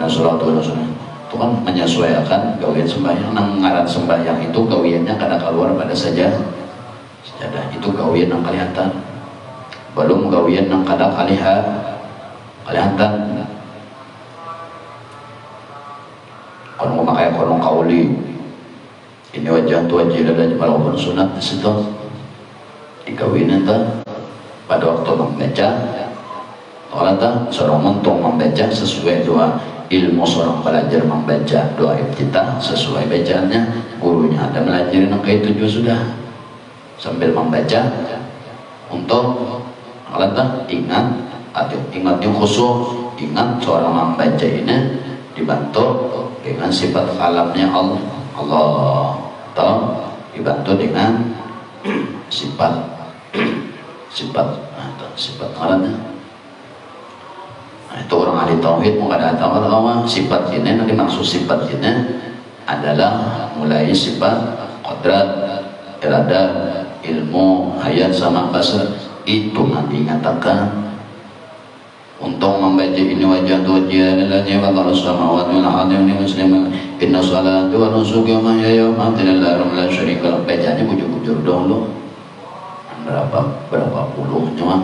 SAW. Itu kan menyesuaikan gawian sembahyang. Nang ngaran sembahyang itu gawiannya kada keluar pada sajadah. Itu gawian yang kelihatan. Belum gawian yang kada kelihatan. Kalau memakai kolong kauli, ini wajah adalah jemaah sunat di situ. Dikawin itu pada waktu membaca. Kalau seorang mentung membaca sesuai doa ilmu, seorang belajar membaca doa iftitah sesuai bacaannya, gurunya ada melajarin angka itu juga sudah sambil membaca untuk kalau ingat yang khusyuk, ingat seorang membaca ini dibantu dengan sifat alamnya Allah atau dibantu dengan sifat alamnya. Nah, itu orang ahli tauhid mau ada tahu bahwa sifat ini, nanti maksud sifat ini adalah mulai sifat qadrat, iradah, ilmu, hayat sama basar. Itu nanti mengatakan untuk membaca ini wajah tujuan lillahi wa ta'ala samawati wal ardi wa muslimin inna salati wa nusuki wa mahyaya wa mamati lillahi la syarika lahu. Bacanya bujur-bujur dulu berapa puluhnya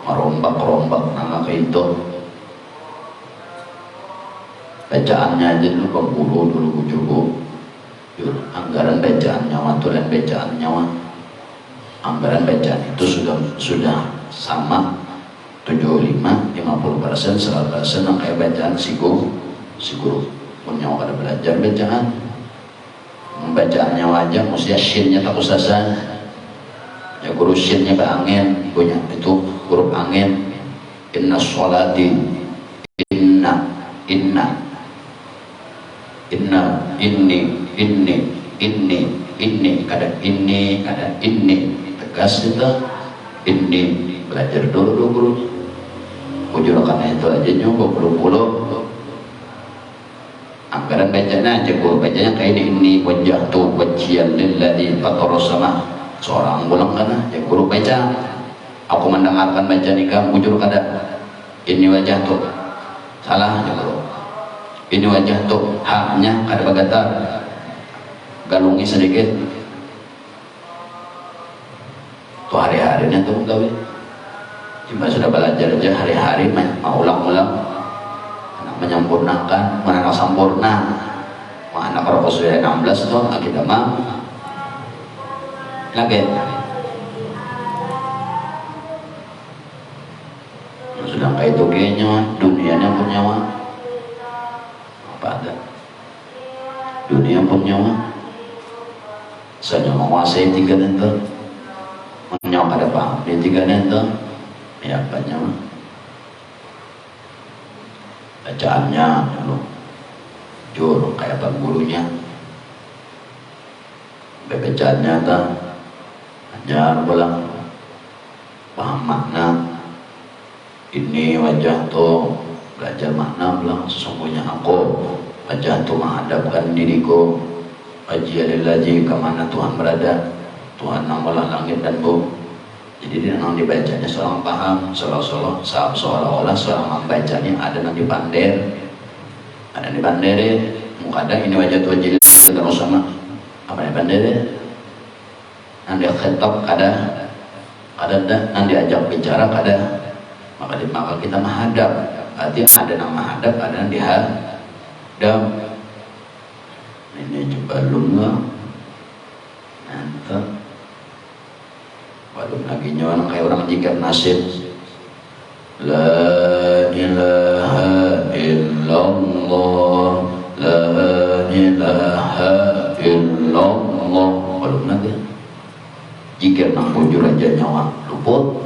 merombak nama kayak itu. Bacaannya aja dulu bujur anggaran bacaan nyawa, tulen bacaan nyawa, anggaran bacaan itu sudah sama 75-50%, 100% yang kayak bacaan si guru punya orang belajar bacaan nyawa aja mesti shinnya tak usah ya, guru shinnya ke angin punya itu huruf angin. Inna sholati inna inni kada ini tegas itu ini belajar dulu guru ujur karena itu aja nyoba puluh anggaran bacanya aja guru bacanya kayak ini wajah tuh wajian lillahi fatarosama seorang ulang kana ya guru baca aku mendengarkan baca nikah ujur kada ini wajah tuh salah ya guru ini wajah tuh haknya kada bagatar galungi sedikit tuh hari-harinya tuh gawe cuma sudah belajar aja hari-hari mau ulang-ulang anak menyempurnakan anak sempurna anak rokok sudah 16 tuh kita mah lagi sudah kayak itu kayaknya dunianya punya apa ada dunia pun nyawa saya menguasai 3 nenter menyawa kada paham di 3 nenter ya apa nyawa bacaannya jujur kayak apa gurunya bacaannya tak ajar pulang paham makna ini wajah tuh belajar makna bilang sesungguhnya aku wajah tuh menghadapkan diriku wajah lillahi kemana Tuhan berada Tuhan yang malah langit dan bumi. Jadi dia nang dibacanya seorang paham, seolah-olah seorang membacanya ada nanti pander, ada di pandere. Kadang ini wajah tua jilid terus sama apa ya pandere. Nanti khitab kada nanti ajak bicara kada, maka kita menghadap. Berarti ada yang menghadap, ada yang dihadap. Ini coba lumah nanti belum lagi nyuan kayak orang jikar nasib. La ilaha illallah, la ilaha illallah. Belum lagi jikar nang bujur aja nyawa luput.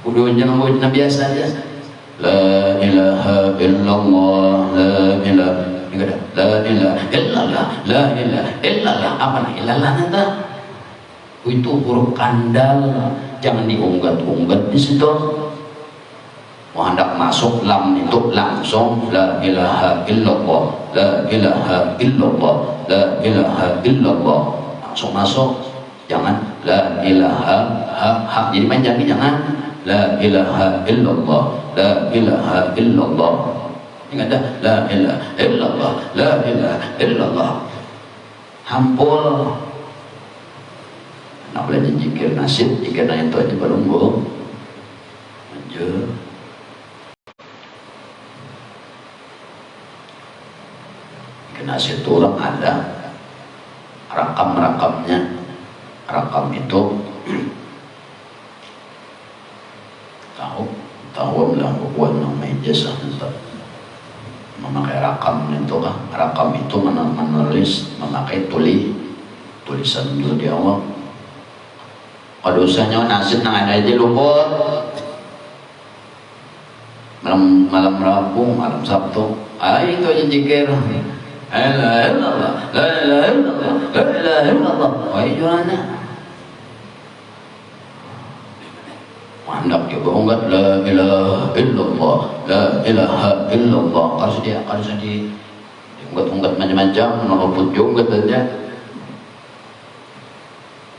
Udah jangan bujur biasa aja. La ilaha illallah, la ilaha illallah, la ilaha illallah. Apa nah illallah nanti? Itu huruf kandal, jangan diunggat-unggat di situ. Mau hendak masuk lam itu langsung la ilaha illallah, la ilaha illallah, la ilaha illallah, langsung masuk. Jangan la ilaha ha jadi panjang, jangan la ilaha illallah, la ilaha illallah. Ingat dah la ilaha illallah, la ilaha illallah. Hampul. Nak boleh jikir nasib, jikir nanya tu aja belum go. Aja. Jikir nasib tu orang ada rakam-rakamnya. Rakam itu tahu lah bukan nama ijazah tetap memakai rakam itu kan. Rakam itu menulis memakai tulisan dulu di awal. Kalau usahanya nasib nang ada aja luput. Malam Rabu, malam Sabtu, itu aja jikir. La ilaha illallah, la ilaha illallah, la ilaha illallah. Wah jualannya. Hendak juga unggat la ilaha illallah, la ilaha illallah. Kalau dia unggat macam-macam, noluput juga aja.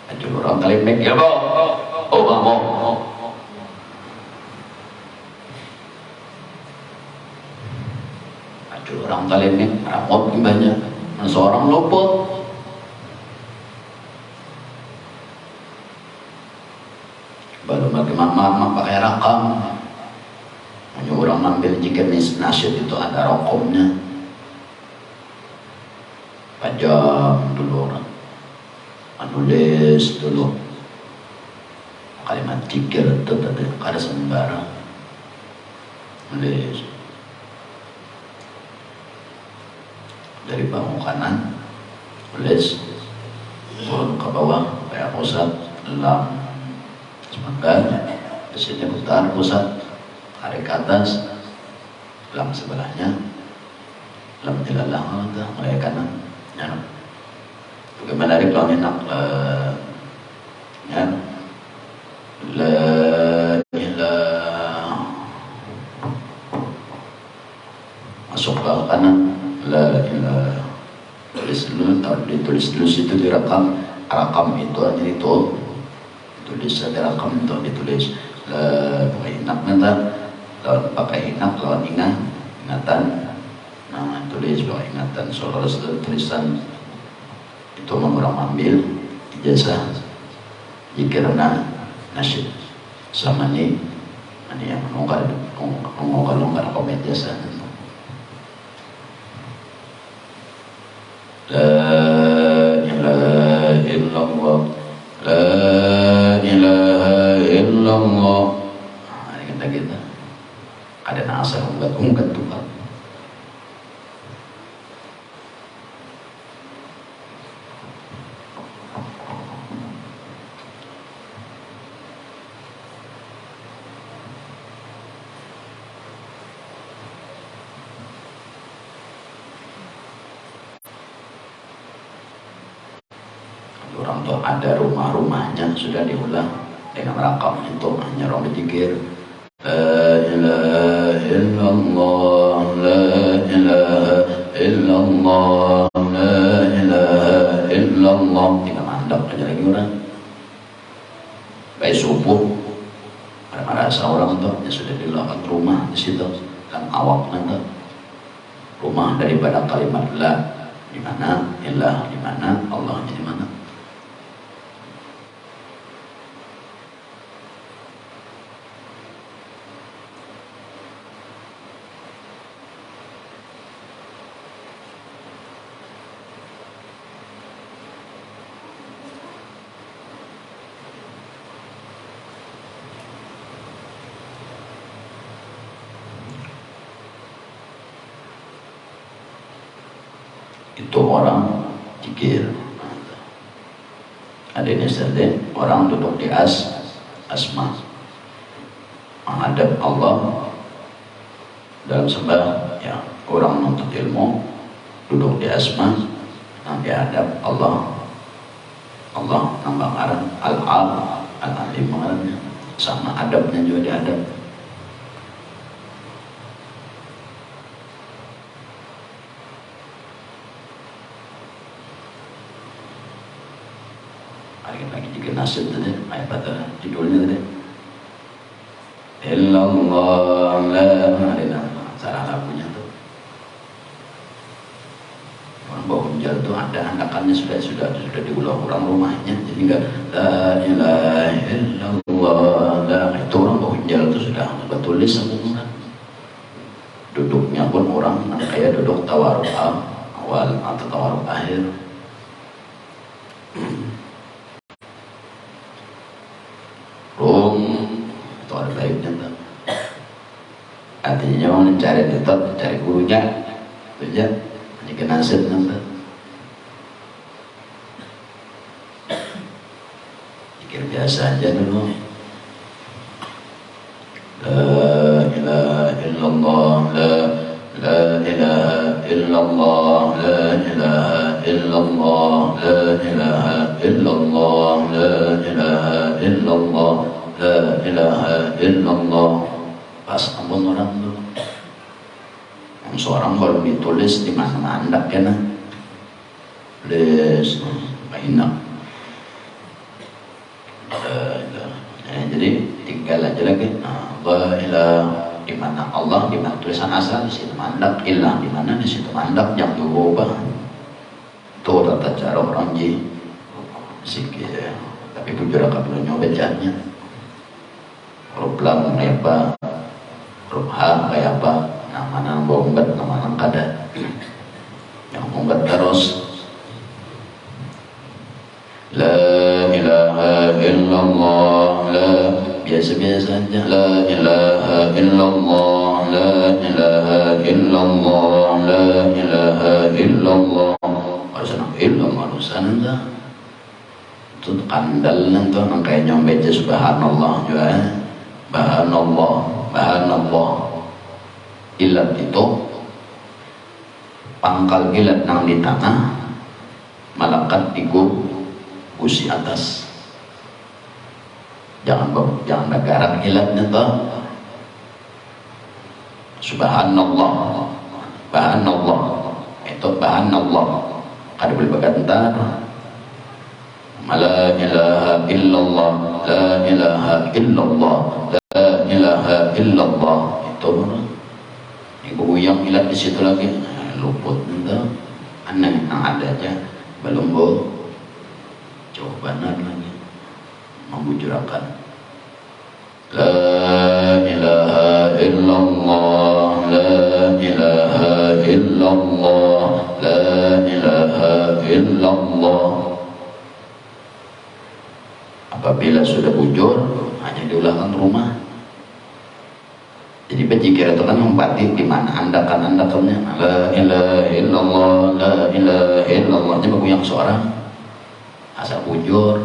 Aduh orang kali mek ya mau. Aduh orang kali mek ramot banyak, seorang luput. Baru bagi mama pakai rakam. Hanya orang ambil jika nasyid itu ada rakamnya. Pajam dulu orang. Menulis dulu kalimat jikir itu tadi kada sembarang menulis dari bawah kanan tulis turun ke bawah kayak pusat lam sebentar di sini putar pusat tarik ke atas lam sebelahnya lam ilalah mulai kanan ya. Bagaimana dari kalau enak ya la ilaha masuk ke kanan la ilaha tulis dulu, ditulis dulu situ direkam. Rakam itu artinya itu tulis ada rakam itu ditulis pakai inak nanti lawan pakai inak lawan ingatan nah tulis pakai ingatan soal tulisan itu orang ambil ijazah jikirna nasyid sama ni yang menunggal komen jasa. La ilaha illallah, la ilaha illallah. Ini kata kita ada nasa unggat Tuhan. Orang tuh ada rumah-rumahnya sudah diulang dengan rakam itu hanya orang berpikir la ilaha illallah, la ilaha illallah, la ilaha illallah. Tiga mandap aja lagi orang. Baik subuh, merasa orang tuh ya sudah dilakukan rumah di situ dan awak nanti rumah daripada kalimat la di mana, ilah di mana, Allah di mana. Itu orang zikir. Ada ini saja orang duduk di asma menghadap Allah dalam sembah ya, orang menuntut ilmu duduk di asma yang dihadap Allah nambah ngaran al-alim ngarannya sama adabnya juga dihadap. Lagi juga nasib tadi, ayat pada judulnya tadi. Illallah la salah lagunya tuh. Orang bawa hunjal tuh ada andakannya sudah diulang-ulang rumahnya, jadi enggak la ilaha illallah la, itu orang bawa hunjal tuh sudah tulis semua. Duduknya pun orang kayak duduk tawaruk awal atau tawaruk akhir. Itu ada baiknya tuh. Artinya mau mencari tetap cari gurunya, saja ini nasib nanti. Pikir biasa aja dulu. La ilaha illallah, la ilaha illallah, la ilaha illallah, la ilaha illallah, la ilaha illallah, la ilaha illallah. Pas ampun orang dulu. Yang seorang kalau ditulis di mana andak ya nah. Tulis enak. Jadi tinggal aja lagi. La ilaha di mana Allah, di mana tulisan asal di situ mandak, ilah di mana di situ mandak, yang diubah. Itu tata cara orang ji sikit. Tapi bujur akan belum nyoba jalannya. Huruf lam kayak apa, huruf ha kayak apa, nama bombat, nama kada. Yang bombat terus. La ilaha illallah, la biasa-biasa aja. La ilaha illallah, la ilaha illallah, la ilaha illallah. Harusnya ilmu harusan dah. Itu kandal nanti orang kayak nyombe aja subhanallah juga. Subhanallah. Ilat itu pangkal ilat nang di tanah, malakat di gusi atas. Jangan negaran ilatnya tuh. Subhanallah. Itu subhanallah. Kada boleh berkata la ilaha illallah, la ilaha illallah, la ilaha illallah. Itu ibu yang ilat di situ lagi luput entah. Aneh yang ada aja belum jawaban lagi membujurakan. La ilaha illallah, la ilaha illallah, la ilaha illallah. Apabila sudah bujur hanya diulangkan rumah. Jadi pejikir itu kan membatik di mana andakannya. La ilaha illallah, la ilaha illallah. Ini bagus yang seorang asal bujur,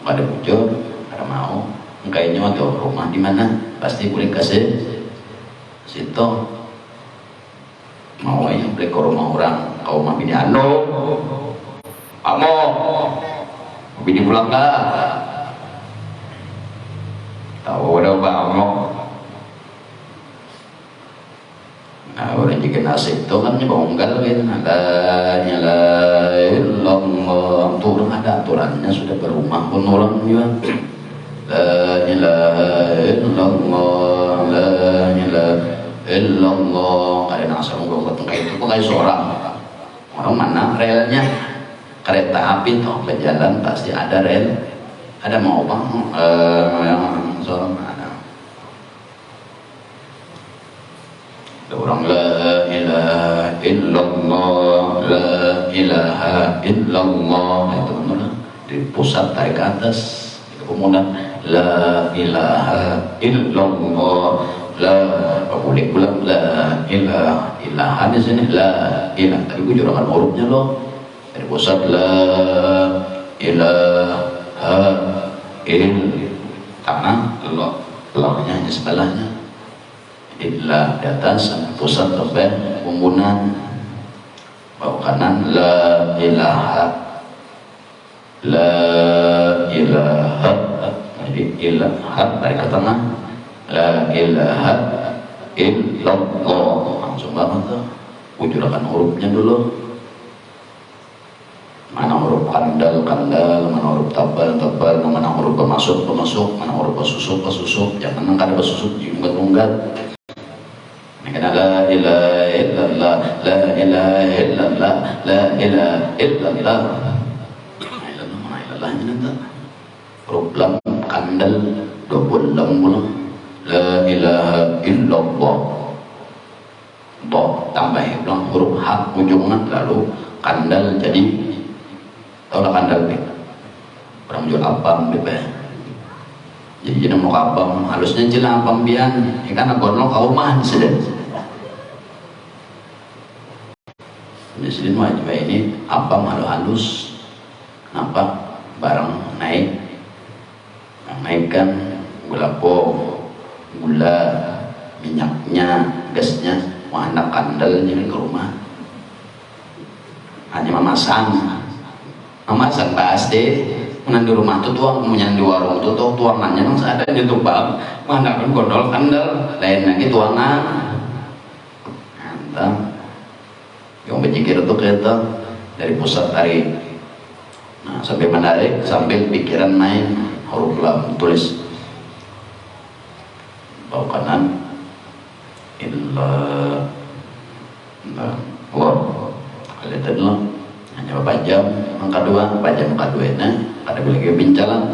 nggak ada bujur, ada mau. Kayaknya waktu rumah di mana pasti boleh kasih situ. Mau yang beli ke rumah orang, kau mau bini anu, kamu bini pulang nggak? Tahu udah bangun. Nah, orang jika nasib itu kan bonggal gitu. La ilaha illallah. Tuh ada aturannya sudah berumah pun orang juga. La ilaha illallah, la ilaha illallah. Kalian asal ngomong kayak itu kok kayak seorang orang mana relnya kereta api toh berjalan pasti ada rel, ada mau bang yang seorang mana orang la ilaha illallah, la ilaha illallah itu benar di pusat tarik ke atas kemudian la ilaha illallah, la boleh pulang la ilaha di sini la ilah tapi gue juragan hurufnya loh dari pusat la ilaha karena lo-nya di sebelahnya ilah di atas pusat sampai pembunuhan bawah kanan la ilaha jadi ilaha dari ke tengah la ilaha illallah langsung banget tuh ujurakan hurufnya dulu mana huruf kandal, mana huruf tabal, mana huruf pemasuk, mana huruf pesusuk, jangan ada pesusuk diunggat-unggat. Ini kan la ilaha illallah, la ilaha illallah, la ilaha illallah. Mana ilallahnya nanti huruf lam kandal 20 lam pula la ilaha illallah. Tambah huruf hak ujungan lalu kandal jadi tahu lah kandal orang jual apam jadi mau apam halusnya jelas apam bian karena gonol kauman sedang di sini wajib ini apam halus kenapa barang naikkan gula gula minyaknya gasnya anak kandal jadi ke rumah hanya memasak pasti di rumah tuh tuang punya di warung tuh tuangannya nang ada di tubang mana kan gondol kandal lain lagi tuangan entah yang berpikir itu kita dari pusat tarik nah sampai menarik sambil pikiran main huruf lam tulis bawah kanan illa Allah kalian dulu hanya beberapa jam angka dua ini ada lagi bincalan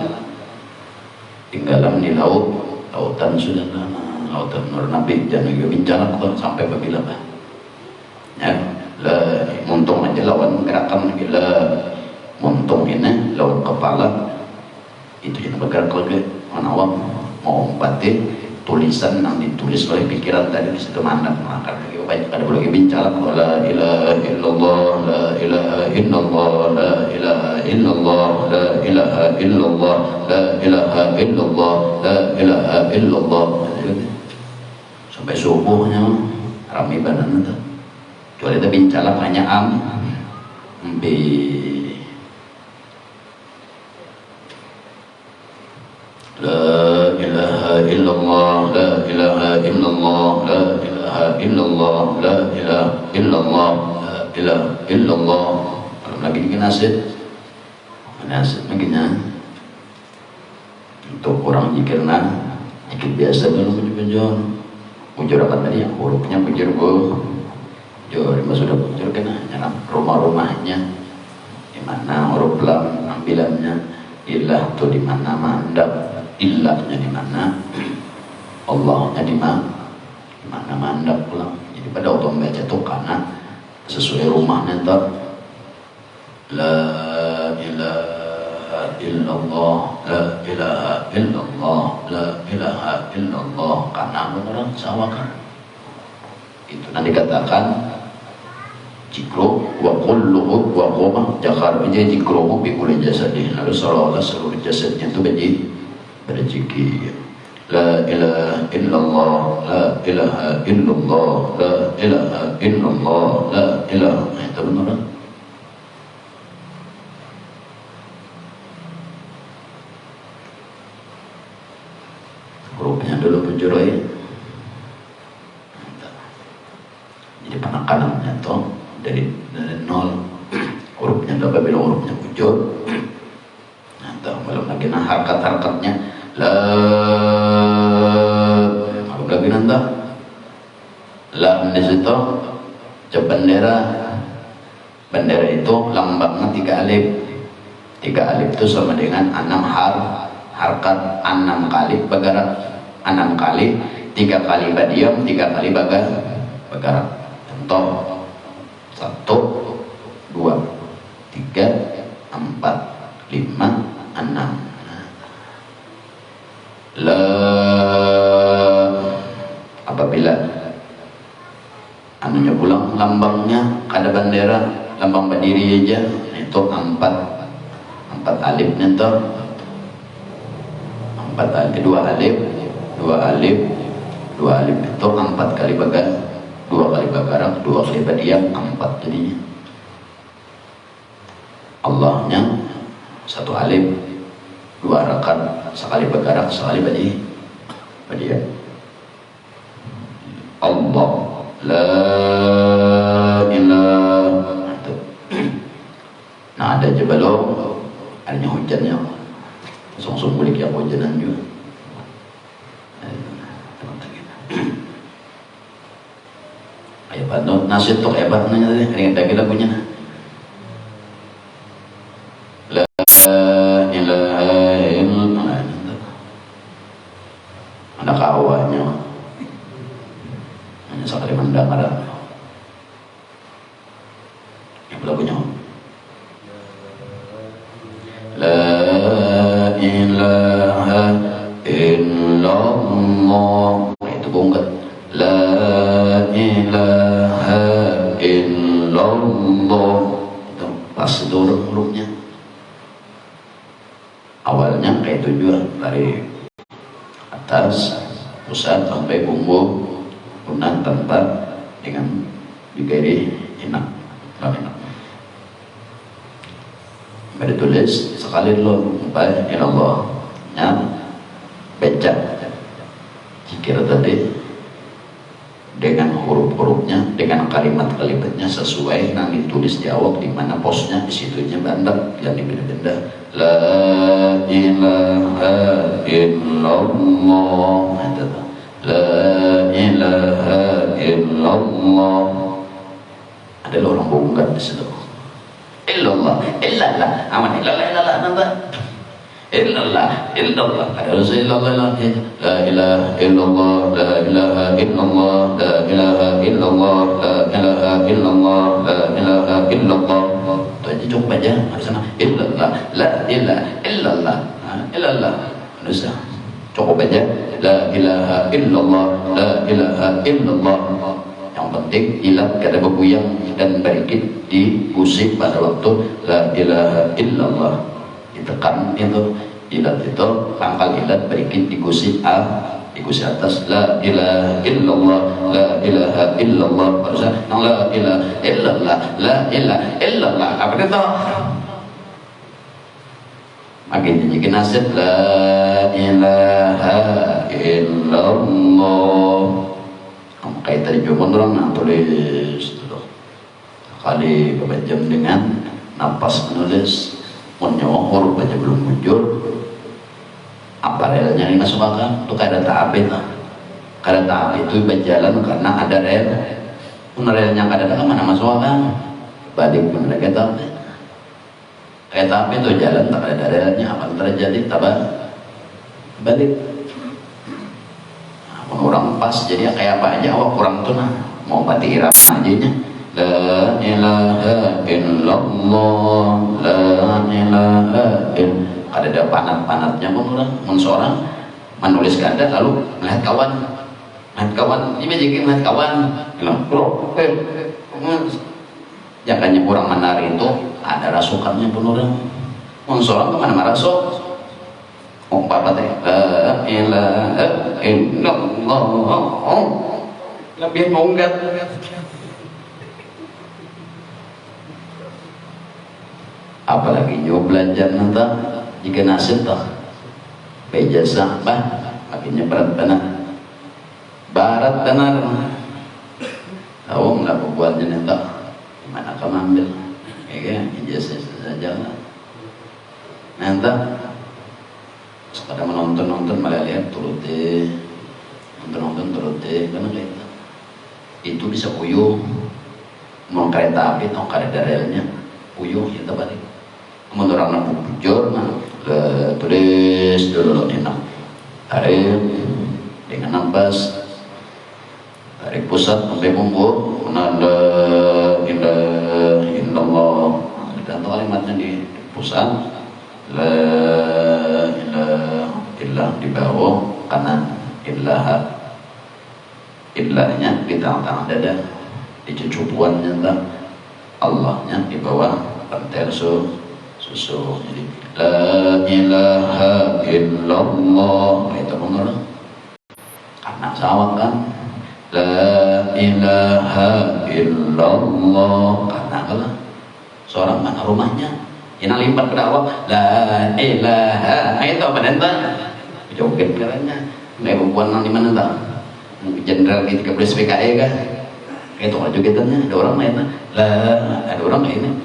tinggalan di lautan sudah lautan nur nabi jangan lagi bincalan sampai bila ya muntung aja lawan gerakan bila muntung ini lawan kepala itu yang bergerak lagi menawam mau batin tulisan yang ditulis oleh pikiran tadi di situ mandang maka banyak ada lagi bincang la ilaha illallah, la ilaha illallah, la ilaha illallah, la ilaha illallah, la ilaha illallah, la ilaha illallah sampai subuhnya rame badan itu kecuali itu bincang hanya bi la ilaha illallah, la ilaha illallah, la ilaha illallah, la ilaha illallah, la ilaha illallah. Kalau lagi bikin nasihat begini untuk orang jikirna jikir biasa dulu bujur apa tadi yang hurufnya bujur sudah bujur kena rumah-rumahnya di mana huruf lam ambilannya ilah tuh di mana mandap ilahnya di mana Allahnya di mana mandap pulang jadi pada waktu membaca tuh karena sesuai rumahnya ntar la ilaha illallah, la ilaha illallah, la ilaha illallah karena beneran sawakan itu nanti katakan jikro wa kulluhu wa qoma jakar menjadi jikrohu bi kulli jasadih lalu seolah-olah seluruh jasadnya itu berzikir la ilaha illallah, la ilaha illallah, la ilaha illallah, la ilaha itu benar hurufnya dulu penjurai jadi penekanannya toh dari nol hurufnya apabila hurufnya bujur kena harkat-harkatnya la apa lagi nanti la di situ bendera itu lambangnya 3 alif. 3 alif itu sama dengan 6 harkat 6 kali bergerak, 6 kali, 3 kali badiam, 3 kali bergerak. Contoh 1 2 3 4 5 6. La apabila anunya pulang lambangnya kada bendera, lambang berdiri aja itu 4 alif itu 4 alif 2 alif 2 alif itu 4 kali bagan, 2 kali bagarak, 2 kali badiam, 4 jadinya. Allahnya 1 alif 2 rakaat, sekali bagarak, sekali badiam. Allah la ilaha. Nah ada Jabalong, adanya hujannya, langsung balik yang hujanan juga. Ayah bantu nasib tuh hebat nanya tadi, ringan lagi lagunya. La ilaha illallah. Ada kawannya, hanya sekali mendengar. Yang lagunya. La ilaha illallah. Itu bungkat. La ilaha illallah. Itu pas dorong hurufnya. Awalnya kayak tujuan dari atas pusat sampai bumbu punan tanpa dengan digeri enak. Ada tulis sekali dulu sampai ilallah nya baca zikir tadi dengan huruf-hurufnya, dengan kalimat-kalimatnya sesuai yang ditulis di awal, di mana posnya di situnya bandak yang dibenda-benda. La ilaha illallah. La ilaha illallah. Ada orang bongkar di situ. Illallah, illallah, aman illallah, illallah, nambah. Illallah, illallah. Ada Rasulullah, la ilaha illallah, la ilaha illallah, la ilaha illallah, la ilaha illallah, la ilaha illallah. Itu aja cukup aja. Harus sama illallah, la ilaha illallah, illallah. Harus cukup aja. La ilaha illallah, la ilaha illallah. Yang penting ilat kada berbuyang dan berikit diusik pada waktu la ilaha illallah, ditekan itu ilat itu pangkal ilat berikit digusik atas la ilaha illallah, la ilaha illallah. Harusnya la ilaha illallah, la ilaha illallah. Apa itu? Makin jadi nasib la ilaha illallah. Kayak tadi cuma orang tulis kali berjam dengan napas menulis menyawa huruf aja belum muncul aparelnya ini masuk akal untuk kada tahap itu. Kada tahap itu berjalan karena ada rel. Relnya kada ada mana masuk akal balik bener kita kayak tahap itu jalan tak ada relnya, apa terjadi tabah balik. Orang pas jadi kayak apa aja awak kurang tuh nah mau pati irama aja nya. La ilaha illallah, la ilaha illallah. Ada panat-panatnya pun orang mensorang menulis ganda lalu melihat kawan ini jadi melihat kawan bro jangannya kurang menari itu ada rasukannya pun orang mensorang kemana marasuk umpama teh la ilaha illallah lebih munggat apalagi nyoba belajar nanti jika nasib tak bejasa bah akhirnya barat benar tahu nggak buatnya nanti gimana kamu ambil ya kan ijazah saja nanti nonton malah lihat turut deh, nonton turut deh, karena kayak itu bisa puyuh, mau kereta api atau kereta relnya puyuh ya terbalik. Menurut orang bujur, tulis dulu enak, tarik dengan nafas, tarik pusat sampai punggung, nada illallah, dan kalimatnya di pusat, la ilaha illallah di bawah kanan, illahnya di tengah-tengah dada, di cucubuannya Allahnya di bawah pentel susu. Jadi la ilaha illallah itu menurut anak sawang kan, la ilaha illallah karena apa? Seorang mana rumahnya yang limpat ke dakwah la ilaha itu apa nanti joget katanya nggak bukan di mana tak jenderal di 13 PKI kah itu kalau jogetannya ada orang lain ada orang lain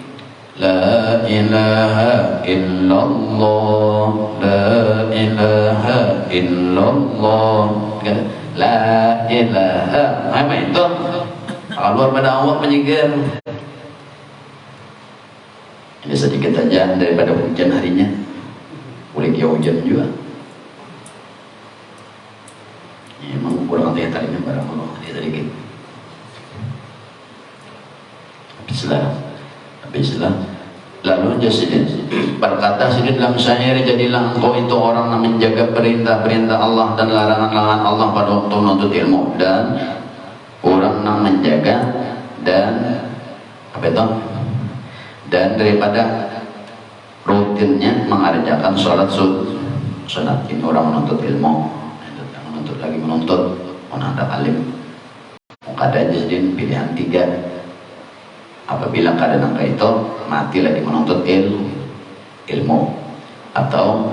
la ilaha illallah, la ilaha illallah, la ilaha apa itu keluar pada awak menyingkir. Ini sedikit saja daripada hujan harinya, boleh dia hujan juga. Ya, emang kurang hati tadinya barang Allah dia sedikit. Habislah. Lalu Jasidin berkata Sidin dalam syair, jadilah engkau itu orang yang menjaga perintah-perintah Allah dan larangan-larangan Allah pada waktu menuntut ilmu, dan orang yang menjaga dan apa itu? Dan daripada rutinnya mengerjakan sholat sunat. Ini orang menuntut ilmu, menuntut menanda alim. Ada Jasidin pilihan 3. Apabila keadaan angka itu mati lagi menuntut ilmu, atau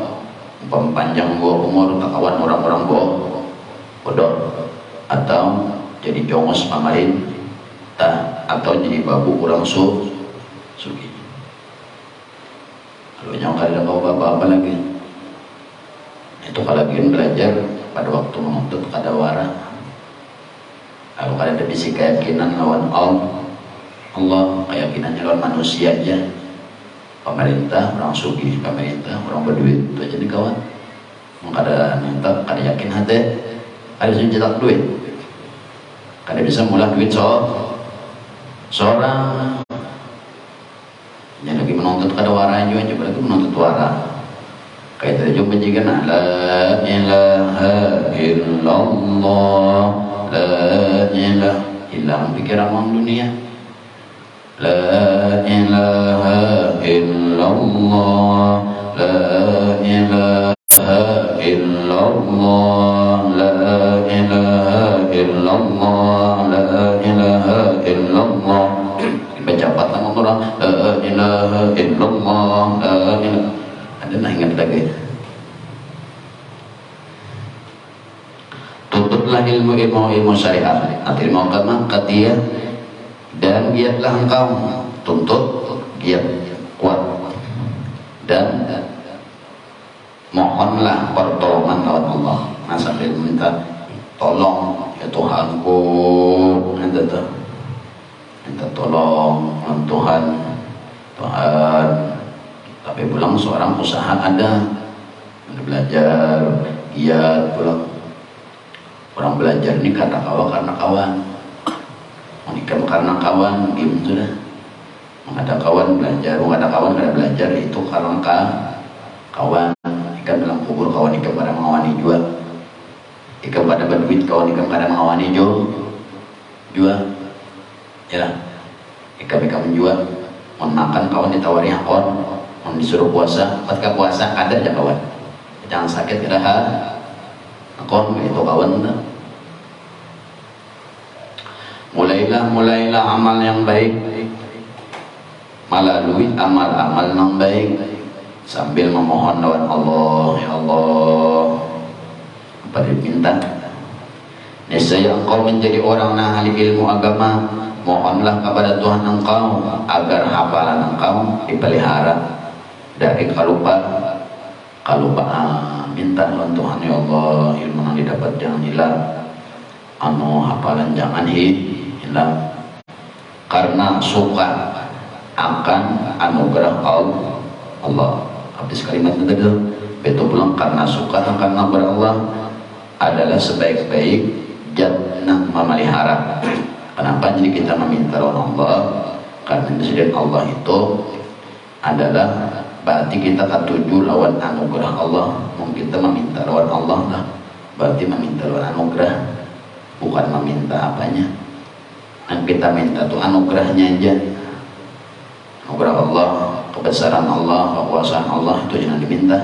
panjang umur kawan orang-orang bodoh, atau jadi jongos pemerintah, atau jadi babu kurang sugi. Kalau yang kada apa-apa lagi itu kalau lagi belajar pada waktu menuntut kada wara. Kalau kada ada bisi keyakinan lawan Allah, keyakinannya lawan manusia aja, pemerintah, orang sugih, pemerintah, orang berduit, itu aja nih kawan. Kada yakin hati, kada bisa cetak duit, kada bisa mulai duit seorang. Yang lagi menuntut kada wara juga, coba lagi menuntut wara. Kayak tadi jumpa jika la ilaha illallah, la ilaha hilang pikiran orang dunia. La ilaha illallah, la ilaha illallah, la ilaha illallah, la ilaha illallah. Baca patah orang la ilaha illallah, la ilaha. Ada nak ingat lagi. Tutuplah ilmu syariat, ilmu agama katia. Dan giatlah engkau tuntut, giat kuat, dan mohonlah pertolongan lawan Allah. Nah, sambil minta tolong ya Tuhanku, minta tolong Tuhan. Tapi pulang seorang usaha ada belajar, giat pulang. Orang belajar ini karena kawan. Menikah karena kawan, gitu dah. Mengada kawan belajar, mengada kawan kada belajar itu karena kawan. Ikan dalam kubur kawan ikan pada mengawani jual. Ikan pada berduit kawan ikan pada mengawani jual. Ya, ikan menjual. Mau makan kawan ditawari hakon, mau disuruh puasa, ketika puasa ada aja kawan. Jangan sakit kada hakon itu kawan dah. Mulailah amal yang baik melalui amal-amal yang baik sambil memohon lawan Allah. Ya Allah, apa diminta? Niscaya engkau menjadi orang yang ahli ilmu agama. Mohonlah kepada Tuhan engkau agar hafalan engkau dipelihara dari kelupaan. minta lawan Tuhan, ya Allah ilmu yang didapat jangan hilang, hafalan jangan hilang, karena suka akan anugerah Allah. Habis kalimat itu betul pulang, karena suka akan anugerah Allah adalah sebaik-baik jannah memelihara. Kenapa jadi kita meminta lawan Allah? Karena disediakan Allah itu adalah berarti kita ketuju lawan anugerah Allah. Mungkin kita meminta lawan Allah lah, berarti meminta lawan anugerah, bukan meminta apanya. Dan kita minta tuh anugerahnya aja, anugerah Allah, kebesaran Allah, kekuasaan Allah, itu jangan diminta.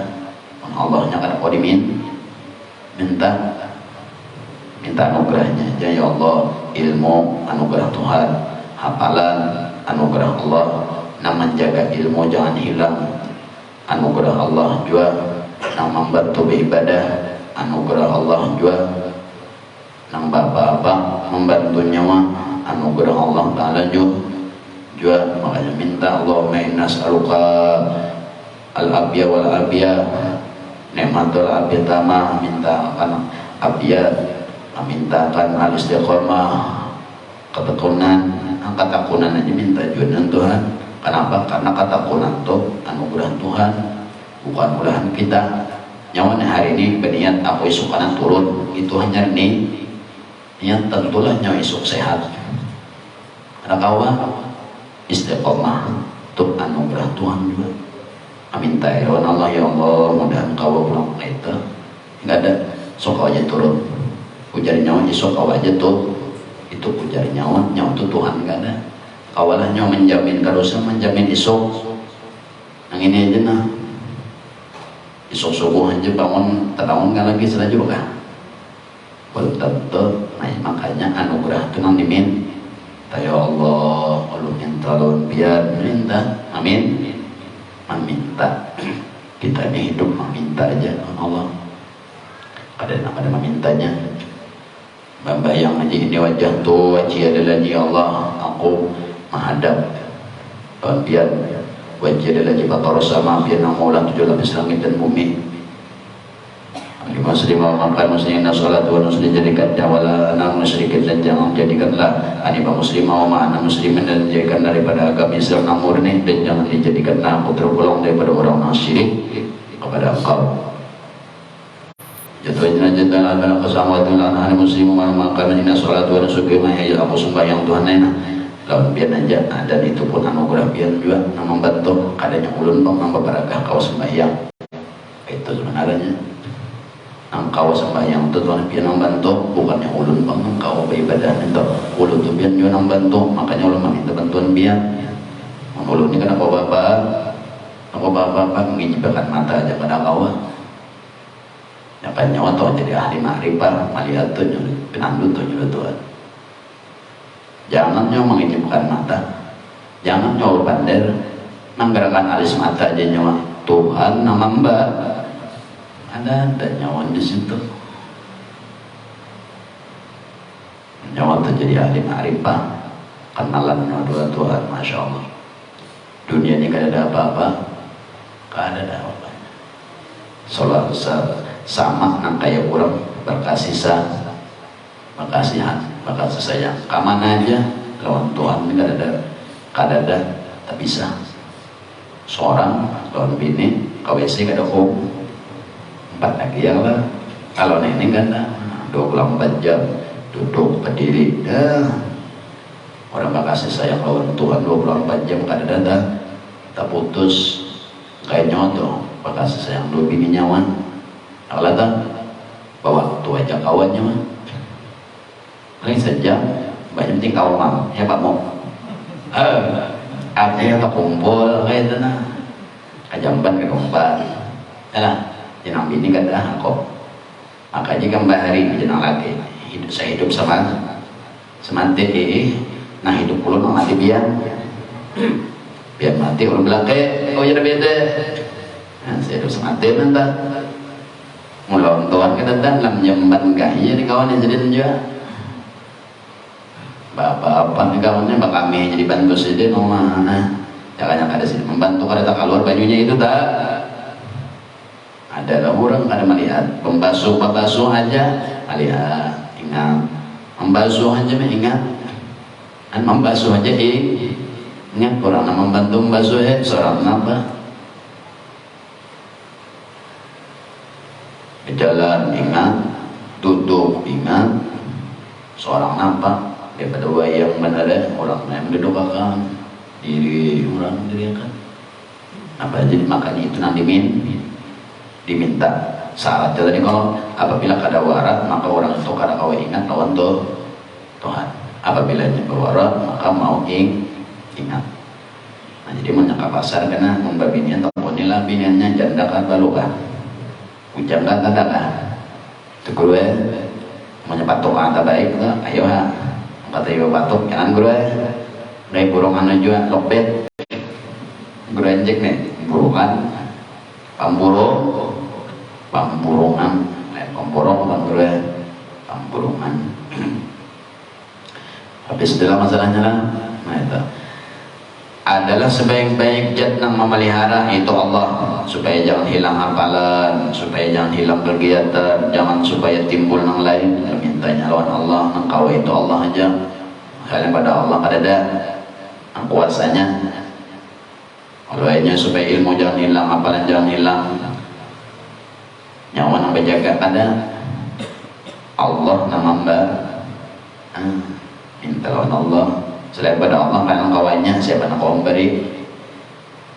Allahnya kan kau minta anugerahnya aja. Ya Allah, ilmu anugerah Tuhan, hafalan anugerah Allah, nah menjaga ilmu jangan hilang anugerah Allah juga, nah membantu beribadah anugerah Allah juga, nah bapak-bapak membantu nyawa anugerah Allah Ta'ala juga. Makanya minta Allahumma inna as'aluka al-abya wal-abya nikmatul abya tamah, minta akan abya, mintakan al-istiqomah, ketekunan, ketakunan aja minta juga Tuhan. Kenapa? Karena ketakunan itu anugerah Tuhan, bukan ulahan kita. Nyawa hari ini berniat aku esok kanan turun, itu hanya niat, tentulah nyawa esok sehat. Karena kawan istiqomah itu anugerah Tuhan juga. Minta irwan Allah, ya Allah mudahan kau pulang itu nggak ada sok aja turun, ujar nyawa esok kau aja tuh, itu ujar nyawa itu Tuhan nggak ada. Kawalah nyawa menjamin karusa, menjamin esok. Yang ini aja nah, esok subuh aja bangun terbangun kan lagi salah juga kan, belum tentu. Nah makanya anugerah itu nang dimin. Ya Allah, Allah minta lawan biar minta, amin. Meminta, kita ini hidup meminta aja Allah. Ada memintanya. Membayang aja ini wajah tuh, wajah adalah ya Allah, aku menghadap biar wajah adalah jibatar sama biar namulan 7 lapis langit dan bumi. Muslim makan muslimin salat wa muslim jadikan wala anak musyrikin, dan jangan jadikanlah anima muslimah wa ma'ana muslimin, dan jadikan daripada agama Islam yang murni, dan jangan dijadikanlah aku tergolong daripada orang yang syirik kepada engkau. Jatuhnya jatuh adalah kesamawatan anak muslim makan inna salat wa nusuki ya aku sembahyang Tuhan enak lawan biar aja. Dan itu pun anugerah biar juga yang membantu kadanya ulun membarakah kau sembahyang. Itu sebenarnya engkau sembahyang itu Tuhan biar membantu, bukannya ulun bangun kau beribadah itu ulun tuh biar juga membantu. Makanya ulun meminta bantuan biar ulun ini kan aku bapak menginjibkan mata aja pada kau ya kan nyawa tuh jadi ahli makrifat melihat tuh penandu tuh juga Tuhan. Jangan nyawa menginjibkan mata, jangan nyawa bandel menggerakkan alis mata aja nyawa Tuhan nama mbak ada nyawa di situ. Nyawa tuh jadi ahli makrifat, kenalan nyawa Tuhan, masya Allah. Dunia ini gak ada apa-apa, gak ada apa-apa. Sholat sama nang kayak kurang berkasih sayang kamana aja lawan Tuhan ini kadada tak bisa. Seorang lawan bini KWC kada kok 4 lagi ya lah. Kalau nenek kan 24 jam duduk berdiri dah. Orang berkasih sayang lawan Tuhan 24 jam kadada tak putus kayak nyoto berkasih sayang dua bini nyawan. Kalatan bawa tuh aja kawannya mah paling sejam banyak penting kawan mah ya Pak mau ada yang kumpul kayak itu nah kajamban ke domba lah jenang bini kada kok. Makanya kan bahari jenang lagi saya hidup sama semantik nah hidup puluh mati biar mati orang bilang kayak oh jadi beda nah, saya hidup semantik nanti mulawan Tuhan kita dalam nyemban kaya di kawan yang jadi juga bapak-bapak di kawannya bak kami jadi bantu sih mana jangan ada sih membantu kada tak keluar bajunya itu tak Adalah orang kada melihat pembasuh aja melihat ingat, membasuh aja ingat, membasuh aja ingat, orang yang membantu membasuh seorang apa berjalan ingat, duduk ingat, seorang nampak daripada wayang benar orang yang mendudukakan diri orang diri kan apa jadi makanya itu nanti diminta syarat tadi kalau apabila kada warat maka orang itu kada kawa ingat lawan Tuhan, apabila warat maka mau ingat. Nah jadi menyangka pasar karena membabinian tamponilah biniannya janda kan balukan ujang kan tanda kan itu gue menyepatuk anta baik tuh ayo ha kata ibu batuk jangan gue dari burungan juga lokbet gue injek nih burungan pamburungan pamburungan habis itulah masalahnya lah. Nah itu adalah sebaik-baik zat yang memelihara itu Allah, supaya jangan hilang hafalan, supaya jangan hilang kegiatan, jangan supaya timbul yang lain. Mintanya lawan Allah, engkau itu Allah aja. Hal pada Allah ada kuasanya. Lainnya supaya ilmu jangan hilang, hafalan jangan hilang, nyawa yang berjaga ada Allah nama mbak. Minta lawan Allah. Selain pada Allah kan kawannya siapa yang kau memberi,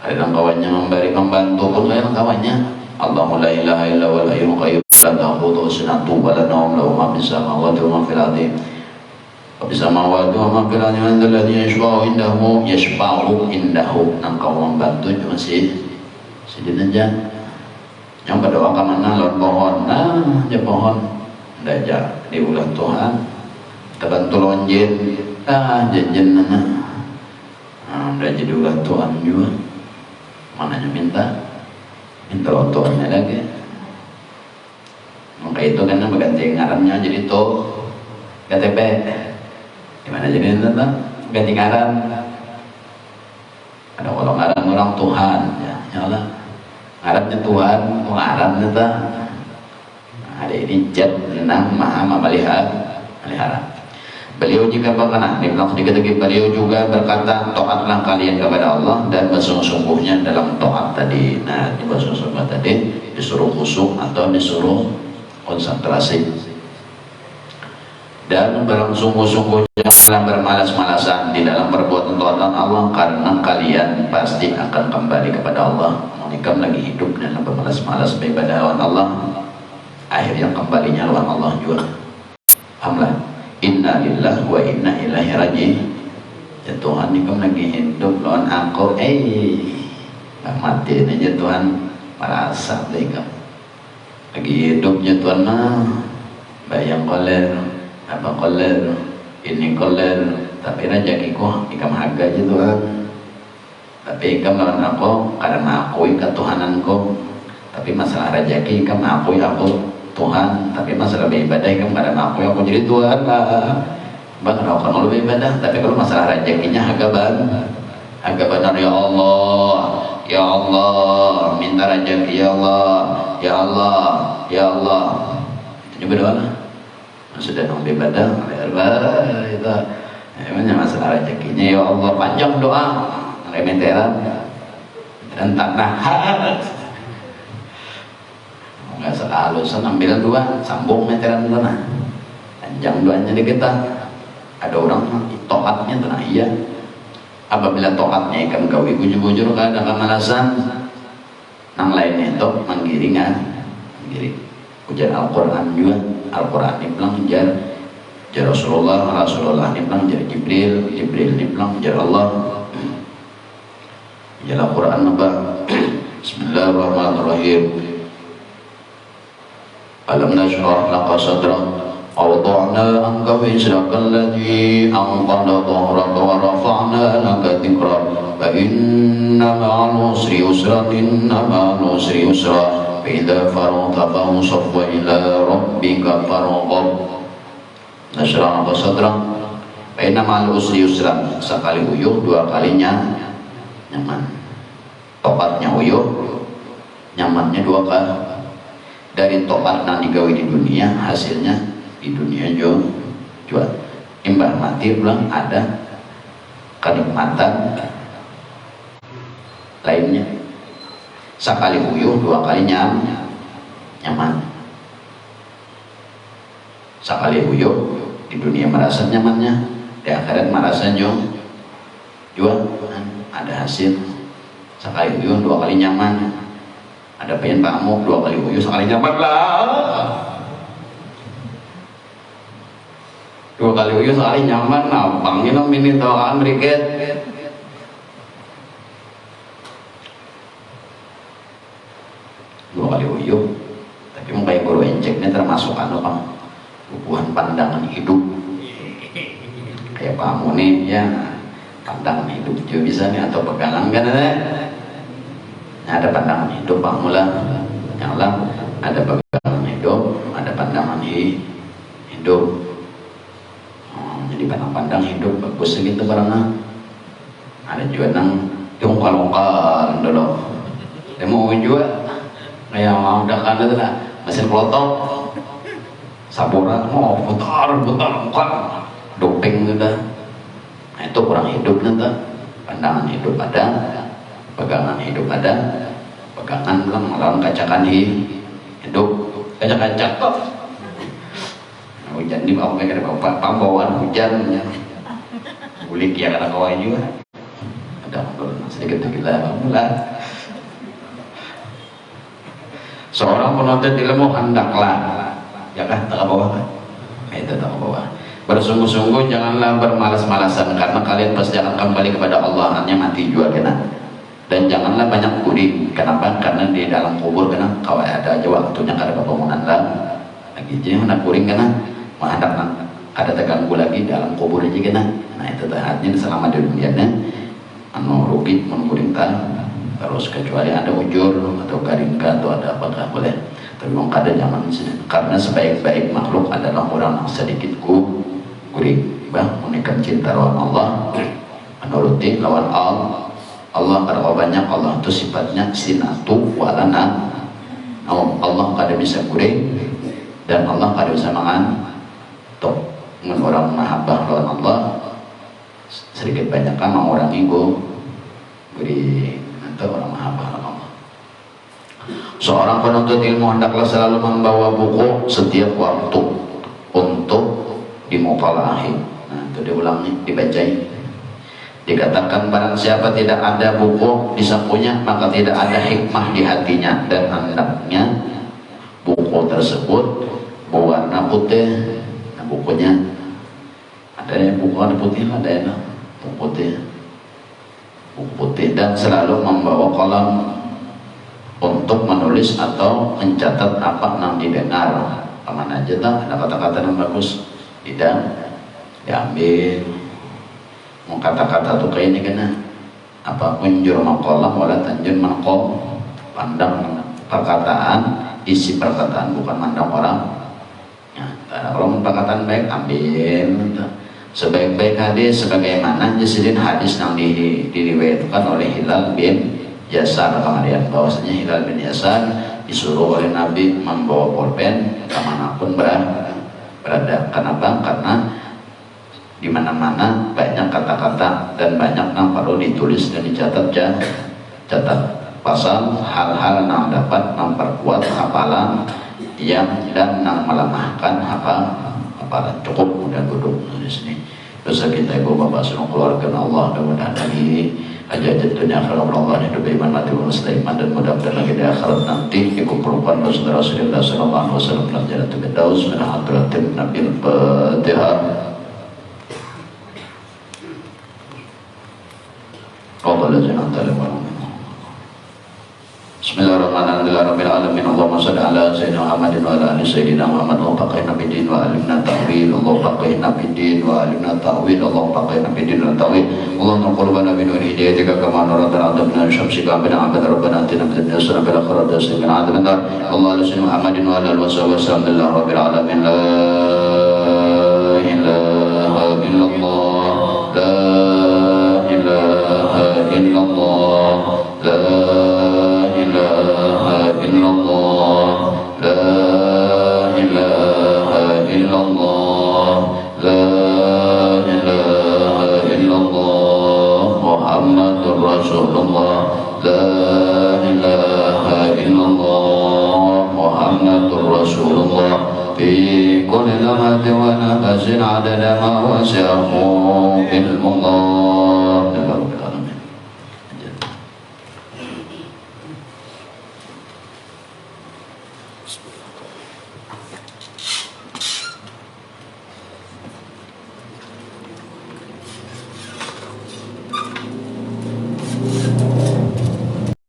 ada yang kawannya memberi membantu pun kan kawannya. Allahu la ilaha illa huwal hayyul qayyum la ta'khudhuhu sinatun wa la nawm lahu ma fis samawati wa ma fil ardi wa fis samawati wa ma fil ardi man dzal ladzi yashfa'u indahu nang kau membantu cuma si aja yang berdoa ke mana lawan pohon aja pohon ndaja diulah Tuhan terbantu lonjin jajan udah jadi ulah Tuhan juga mananya minta lawan Tuhannya lagi. Maka itu kan berganti ngarannya jadi KTP gimana jadi itu ganti ngaran ada kalau ngaran orang Tuhan ya Allah ngarannya Tuhan ngaran itu ada ini zat enam maha memelihara. Beliau juga berkata, dibilang sedikit lagi beliau juga berkata, taatlah kalian kepada Allah dan bersungguh-sungguhnya dalam taat tadi. Nah, di bersungguh-sungguh tadi disuruh khusyuk atau disuruh konsentrasi. Dan bersungguh-sungguhnya dalam bermalas-malasan di dalam perbuatan taatan Allah karena kalian pasti akan kembali kepada Allah. Mereka lagi hidup dalam bermalas-malas beribadah lawan Allah, akhirnya kembalinya lawan Allah juga. Alhamdulillah. Inna lillahi wa inna ilaihi raji'un. Ya Tuhan ini kamu lagi hidup lawan aku mati aja Tuhan merasa deh kamu lagi hidup ya Tuhan mah bayang koler apa koler ini koler tapi rezekiku ikam harga aja Tuhan tapi ikam lawan aku karena akui ketuhananku tapi masalah rezeki ikam akui aku Tuhan, tapi masalah beribadah kan pada aku jadi Tuhan lah. Bang, kalau lebih ibadah, tapi kalau masalah rezekinya agak benar ya Allah, minta rezeki ya Allah. Itu juga doa lah. Sudah nong ibadah, itu emangnya masalah rezekinya ya Allah panjang doa, remeteran dan tak nahan. Nggak selalu ambil dua sambung meteran tanah panjang doanya di kita ada orang toatnya tanah iya apabila toatnya ikan gawi bujur-bujur kada kemalasan nang lainnya itu menggiring ujar Al-Quran juga Al-Quran ini bilang jar Rasulullah ini bilang jar Jibril ini bilang jar Allah jar Al-Quran apa Bismillahirrahmanirrahim. Alam nashrah laka sadrak Wada'na anka wizraka alladhi anqadha dhahraka wa rafa'na laka dhikrak fa inna ma'al usri yusra fa idza faragta fansab wa ila rabbika farghab. Nashrah laka sadrak fa inna ma'al usri yusra sekali uyuh dua kalinya nyaman tokatnya uyuh nyamannya dua dari topat nang digawe di dunia, hasilnya di dunia jual imbah mati ulang ada kenikmatan lainnya. Sekali uyuh dua kali nyaman. Sekali uyuh di dunia merasa nyamannya, di akhirat merasa jual ada hasil. Sekali uyuh dua kali nyaman, ada pengen pamuk dua kali uyuh sekali nyaman lah. Dua kali uyuh sekali nyaman, nampang minum ini tawaan beriket. Dua kali uyuh, tapi mau kayak guru enceknya termasuk bang, bubuhan pandangan hidup. Kayak kamu nih ya, pandangan hidup juga bisa nih, atau pegangan kan ada pandangan hidup kamu lah, yang lah ada pegangan hidup, ada pandangan hidup. Jadi pandang hidup bagus gitu barangnya. Ada juga nang tungkal-tungkal dulu. Demo juga kayak mau udah itu lah mesin pelotok sabora mau putar bukan doping gitu. Nah itu kurang hidup nanti. Pandangan hidup ada, pegangan hidup ada, pegangan kan melawan kacakan hidup, kacak-kacak kok. Hujan di bawah kayak ada pambauan hujan ya. Bulik ya kata kawan juga. Ada sedikit gila lah. Seorang penuntut ilmu hendaklah ya kan tak bawah kan? Itu tak bawah. Bersungguh-sungguh janganlah bermalas-malasan, karena kalian pasti akan kembali kepada Allah, hanya mati juga kena. Dan janganlah banyak kuring. Kenapa? Karena di dalam kubur kena kalau ada aja waktunya kada bangunan lagi. Jadi hendak kuring kena menghadap ada terganggu lagi dalam kubur aja kena. Nah itu tahatnya selama di dunia anu rugi menguring terus, kecuali ada ujur atau garingka atau ada apakah boleh. Tapi mau kada jangan, karena sebaik-baik makhluk adalah orang yang sedikit kuring bang menikah cinta lawan Allah, menuruti lawan Allah. Kalau banyak Allah itu sifatnya sinatu walana. Allah kada bisa kuring dan Allah kada bisa mangan. Orang mahabbah lawan Allah sedikit banyak kan orang ego beri atau orang mahabbah lawan Allah. Seorang penuntut ilmu hendaklah selalu membawa buku setiap waktu untuk dimutalaah. Nah itu diulangi, dibacain. Dikatakan barang siapa tidak ada buku di sakunya, maka tidak ada hikmah di hatinya, dan hendaknya buku tersebut berwarna putih. Nah bukunya ada yang buku warna putih, ada yang buku putih, dan selalu membawa kolam untuk menulis atau mencatat apa yang didengar. Aman aja tak ada kata-kata yang bagus tidak diambil. Mau kata-kata tuh kayak ini kena apa unjur maqalam wala tanjur maqam, pandang perkataan, isi perkataan bukan mandang orang. Ya, kalau perkataan baik ambil. Sebaik-baik hadis sebagaimana jasidin hadis yang diriwayatkan oleh Hilal bin Yasar kemarin, bahwasanya Hilal bin Yasar disuruh oleh Nabi membawa pulpen kemanapun berada. Kenapa? Karena di mana-mana banyak kata-kata dan banyak yang perlu ditulis dan dicatat catat pasal hal-hal yang dapat memperkuat hafalan yang dan yang melemahkan hafalan. Cukup dan duduk di sini. Dosa kita ibu bapak semua keluarga Allah, mudah-mudahan lagi hajat dunia akhirat Allah hidup iman mati musliman, dan mudah-mudahan lagi di akhirat nanti dikumpulkan bersama Rasulullah sallallahu alaihi wasallam dalam jannatul firdaus min hadratin Nabil Fatihah. Bismillahirrahmanirrahim. Allahumma shalli ala sayyidina Muhammadin wa ala ali sayyidina Muhammad. Allahumma faqihna bid-din wa alimna ta'wil. Allahumma faqihna bid-din wa alimna ta'wil. Allahumma faqihna bid-din wa ta'wil. Allahumma qulubana bi nuri hidayatika kama nuradana 'adabna syamsika bina 'abada rabbana atina fid dunya hasanatan wa fil akhirati hasanatan wa qina adzabannar. Allahumma salli Muhammadin wa ala alihi wa sahbihi rabbil alamin. La ilaha illallah. La ilaha illallah. La ilaha illallah. La محمد رسول الله لا إله إلا الله محمد رسول الله في كل لمحة ونفس عدد ما وسعه علم الله.